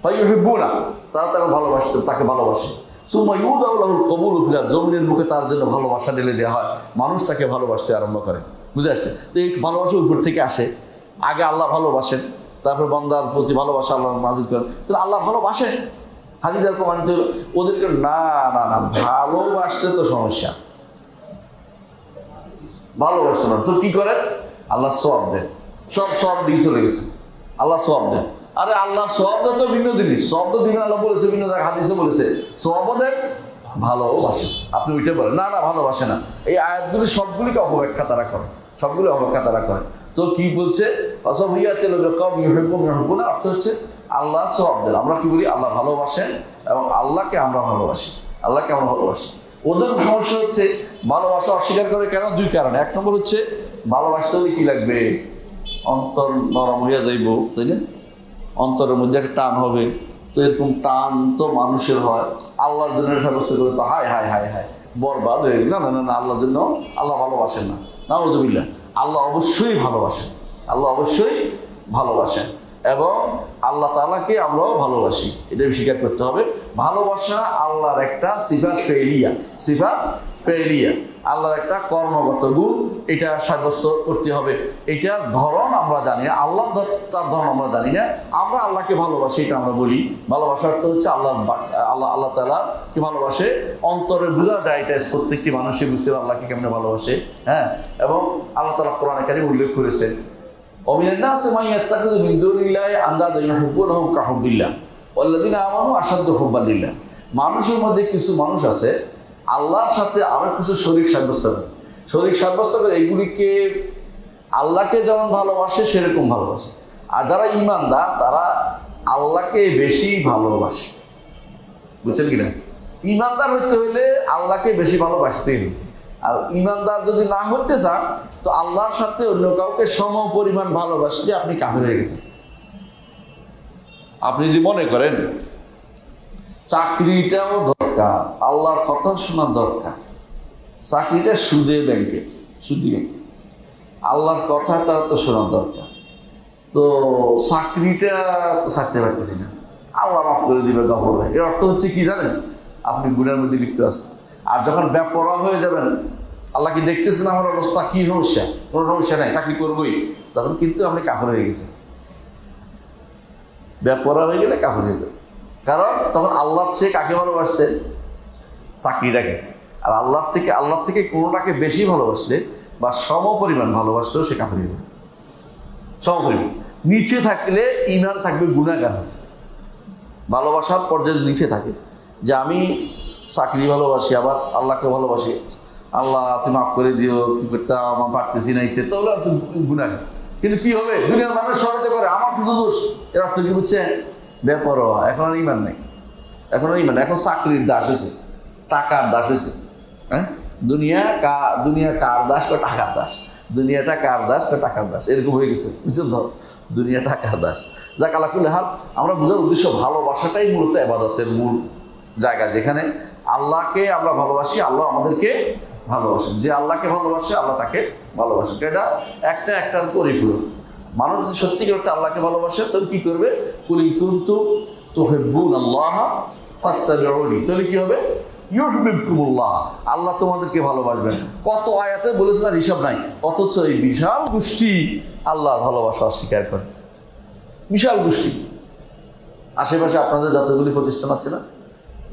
ফায়ুহিব্বুনা, তারা তাকে ভালোবাসতো, তাকে ভালোবাসে। সুম্মা ইউদাউ লাহুল কবুলু ফিল আরদ, জমিনের মুখে তার জন্য ভালোবাসা ঢেলে দেওয়া হয়, মানুষ তাকে ভালোবাসতে আরম্ভ করে। বুঝে আসছে? তো এই ভালোবাসা উপর থেকে আসে। আগে আল্লাহ ভালোবাসেন, তারপর বান্দার প্রতি ভালোবাসা আল্লাহ নাযিল করেন। তাহলে আল্লাহ ভালোবাসেন, হাদিসের প্রমাণিত হলো। ওদেরকে না না না ভালোবাসতে তো সমস্যা, ভালোবাসতে না তো কি করেন? আল্লাহ সওয়াব দেন, সব সওয়াব দিয়ে চলে গেছে, আল্লাহ সওয়াব দেন। আরে আল্লাহ সওয়াব দেন তো ভিন্ন জিনিস, সওয়াব তো দিবেন, আল্লাহ বলেছে ভিন্ন জায়গায়, হাদিসে বলেছে সওয়াব দেন, ভালোবাসে। আপনি ওইটা বলেন না না ভালোবাসে না, এই আয়াতগুলি সবগুলিকে অপব্যাখ্যা তারা করে, সবগুলি অপব্যাখ্যা তারা করে। তো কি বলছে? অর্থ হচ্ছে আল্লাহ সওয়াব দেন। আমরা কি বলি? আল্লাহ ভালোবাসেন এবং আল্লাহকে আমরা ভালোবাসি, আল্লাহকে আমরা ভালোবাসি। ওদের সমস্যা হচ্ছে ভালোবাসা অস্বীকার করে কেন? দুই কারণে। এক নম্বর হচ্ছে ভালোবাসতে হলে কি লাগবে? অন্তর নরম হইয়া যাইব, তাই না? অন্তরের মধ্যে একটা টান হবে। তো এরকম টান তো মানুষের হয়, আল্লাহর জন্য সাব্যস্ত করে তো হায় হায় হায় হায় বরবাদ হয়ে গেল। না না না, আল্লাহর জন্য আল্লাহ ভালোবাসেন না, নাউযুবিল্লাহ। আল্লাহ অবশ্যই ভালোবাসেন, আল্লাহ অবশ্যই ভালোবাসেন এবং আল্লাহ তাআলাকে আমরাও ভালোবাসি, এটা স্বীকার করতে হবে। ভালোবাসা আল্লাহর একটা সিফাত ফেলিয়া, সিফাত ফেলিয়া, আল্লাহর একটা কর্মগত গুণ, এটা সাব্যস্ত করতে হবে। এটার ধরন আমরা জানি না, আল্লাহ তার ধরন আমরা জানি না, আমরা আল্লাহকে ভালোবাসি এটা আমরা বলি। ভালোবাসার তো হচ্ছে আল্লাহ আল্লাহ তাআলাকে ভালোবাসে, অন্তরে বোঝা যায়, এটা প্রত্যেকটি মানুষই বুঝতে পারে আল্লাহকে কেমনে ভালোবাসে। হ্যাঁ, এবং আল্লাহ তাআলা কোরআনে কারীম উল্লেখ করেছেন, ওমিনান নাসি মান ইয়াত্তাখিযু মিন দুনিল্লাহি আনদাদা ইউহিব্বুনাহুম কাহুব্বিল্লাহ ওয়াল্লাযীনা আমানু আশাদ্দু হুব্বান লিল্লাহ। মানুষের মধ্যে কিছু মানুষ আছে আল্লাহর সাথে আরো কিছু শরীক সাব্যস্ত করে, শরীক সাব্যস্ত করে এইগুলিকে আল্লাহকে যেমন ভালোবাসে সেরকম ভালোবাসে। আর যারা ঈমানদার তারা আল্লাহকে বেশি ভালোবাসে। বুঝছেন কিনা? ঈমানদার হইতে হইলে আল্লাহকে বেশি ভালোবাসতেই হবে। আর ঈমানদার যদি না হইতে চান তো আল্লাহর সাথে অন্য কাউকে সম পরিমাণ ভালোবাসলে আপনি কাফের হয়ে গেছেন। আপনি যদি মনে করেন চাকরিটাও দরকার, আল্লাহর কথা শোনার দরকার, চাকরিটা সুদী ব্যাংকের, আল্লাহর কথাটা তো শোনার দরকার, তো চাকরিটা তো ছাড়তে পারতেছি না, আল্লাহ মাফ করে দিবে গফর ভাই, এর অর্থ হচ্ছে কি জানেন? আপনি গুনার মধ্যে লিপ্ত আছেন। আর যখন বেপরোয়া হয়ে যাবেন, আল্লাহ কি দেখতেছেন আমার অবস্থা, কি সমস্যা? কোনো সমস্যা নাই, চাকরি করবোই, তখন কিন্তু আপনি কাফের হয়ে গেছেন। বেপরোয়া হয়ে গেলে কাফের হয়ে যাবে। কারণ তখন আল্লাহর চেয়ে কাকে ভালোবাসছেন? চাকরিটাকে। আর আল্লাহ থেকে কোনোটাকে বেশি ভালোবাসলে বা সম পরিমাণ ভালোবাসলেও সে কাফের হয়ে যাবে। সম পরিমাণ। নিচে থাকলে ঈমান থাকবে গুনাহগার। ভালোবাসার পর্যায়ে নিচে থাকে যে আমি চাকরি ভালোবাসি আবার আল্লাহকে ভালোবাসি, আল্লাহ তুমি মাফ করে দিও, কি করতাম আমার পারতেছি না ইত্যাদি, তাহলে আর তুমি গুনাহগার। কিন্তু কি হবে? দুনিয়ার মানুষ সহায়তা করে, আমার কিন্তু দোষ। এর অর্থ কি বুঝছেন? বেপরোয়া। এখন আর ঈমান নাই, এখন চাকরির দাস হয়েছে, টাকার দাস হয়েছে। হ্যাঁ, দুনিয়া কার দাস? টাকার দাস। দুনিয়াটা কার দাস? টাকার দাস। এরকম হয়ে গেছে, বুঝছেন? ধর দুনিয়া টাকার দাস। যাক আল্লাহ কুল্লি হাল, আমরা বোঝার উদ্দেশ্য ভালোবাসাটাই মূলত ইবাদতের মূল জায়গা, যেখানে আল্লাহকে আমরা ভালোবাসি, আল্লাহ আমাদেরকে ভালোবাসেন। যে আল্লাহকে ভালোবাসে আল্লাহ তাকে ভালোবাসেন। এটা একটার পরিপূরক। মানুষ যদি সত্যিকার অর্থে আল্লাহকে ভালোবাসে তাহলে কি করবে? কুল ইন কুনতুম তুহিব্বুনাল্লাহ ফাত্তাবিউনি, তাহলে কি হবে? ইউহিব্বুকুমুল্লাহ, আল্লাহ তোমাদেরকে ভালোবাসবেন। কত আয়াতে বলেছেন আর হিসাব নাই, অথচ এই বিশাল গোষ্ঠী আল্লাহর ভালোবাসা অস্বীকার করে। বিশাল গোষ্ঠী। আশেপাশে আপনাদের যতগুলি প্রতিষ্ঠান আছে না,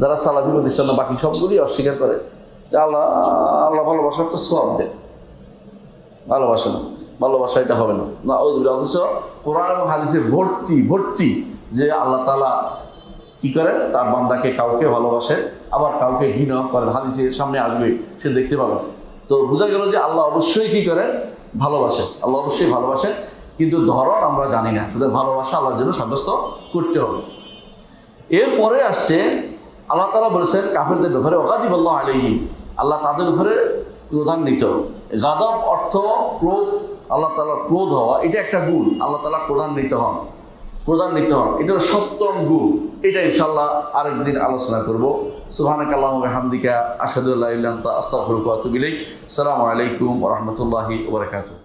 যারা সালাফি প্রতিষ্ঠান, বাকি সবগুলি অস্বীকার করে যে আল্লাহ ভালোবাসার তো সওয়াব দেন, ভালোবাসা না, ভালোবাসা এটা হবে না। অথচ কোরআন এবং হাদিসের ভর্তি যে আল্লাহ তাআলা কি করেন? তার বান্দাকে কাউকে ভালোবাসেন, আবার কাউকে ঘৃণা করেন। হাদিসের সামনে আসবে, সে দেখতে পাবেন। তো বোঝা গেল যে আল্লাহ অবশ্যই কি করেন? ভালোবাসেন। আল্লাহ অবশ্যই ভালোবাসেন, কিন্তু ধরন আমরা জানি না। শুধু ভালোবাসা আল্লাহর জন্য সাব্যস্ত করতে হবে। এরপরে আসছে আল্লাহ তাআলা বলেছেন কাফেরদের ব্যাপারে, ওয়াগাদিবাল্লাহু আলাইহিম, আল্লাহ তাদের উপরে ক্রোধান্বিত। গাদব অর্থ ক্রোধ, আল্লাহ তাআলার ক্রোধ হওয়া, এটা একটা গুণ। আল্লাহ তাআলা ক্রোধান্বিত হন, এটা ৭ম গুণ। এটা ইনশাআল্লাহ আরেকদিন আলোচনা করব। সুবহানাকাল্লাহুম্মা ওয়া বিহামদিকা আশহাদু আল্লা ইলাহা ইল্লা আনতা আস্তাগফিরুকা ওয়া আতুবু ইলাইক। আসসালামু আলাইকুম ওয়া রাহমাতুল্লাহি ওয়া বারাকাতুহু।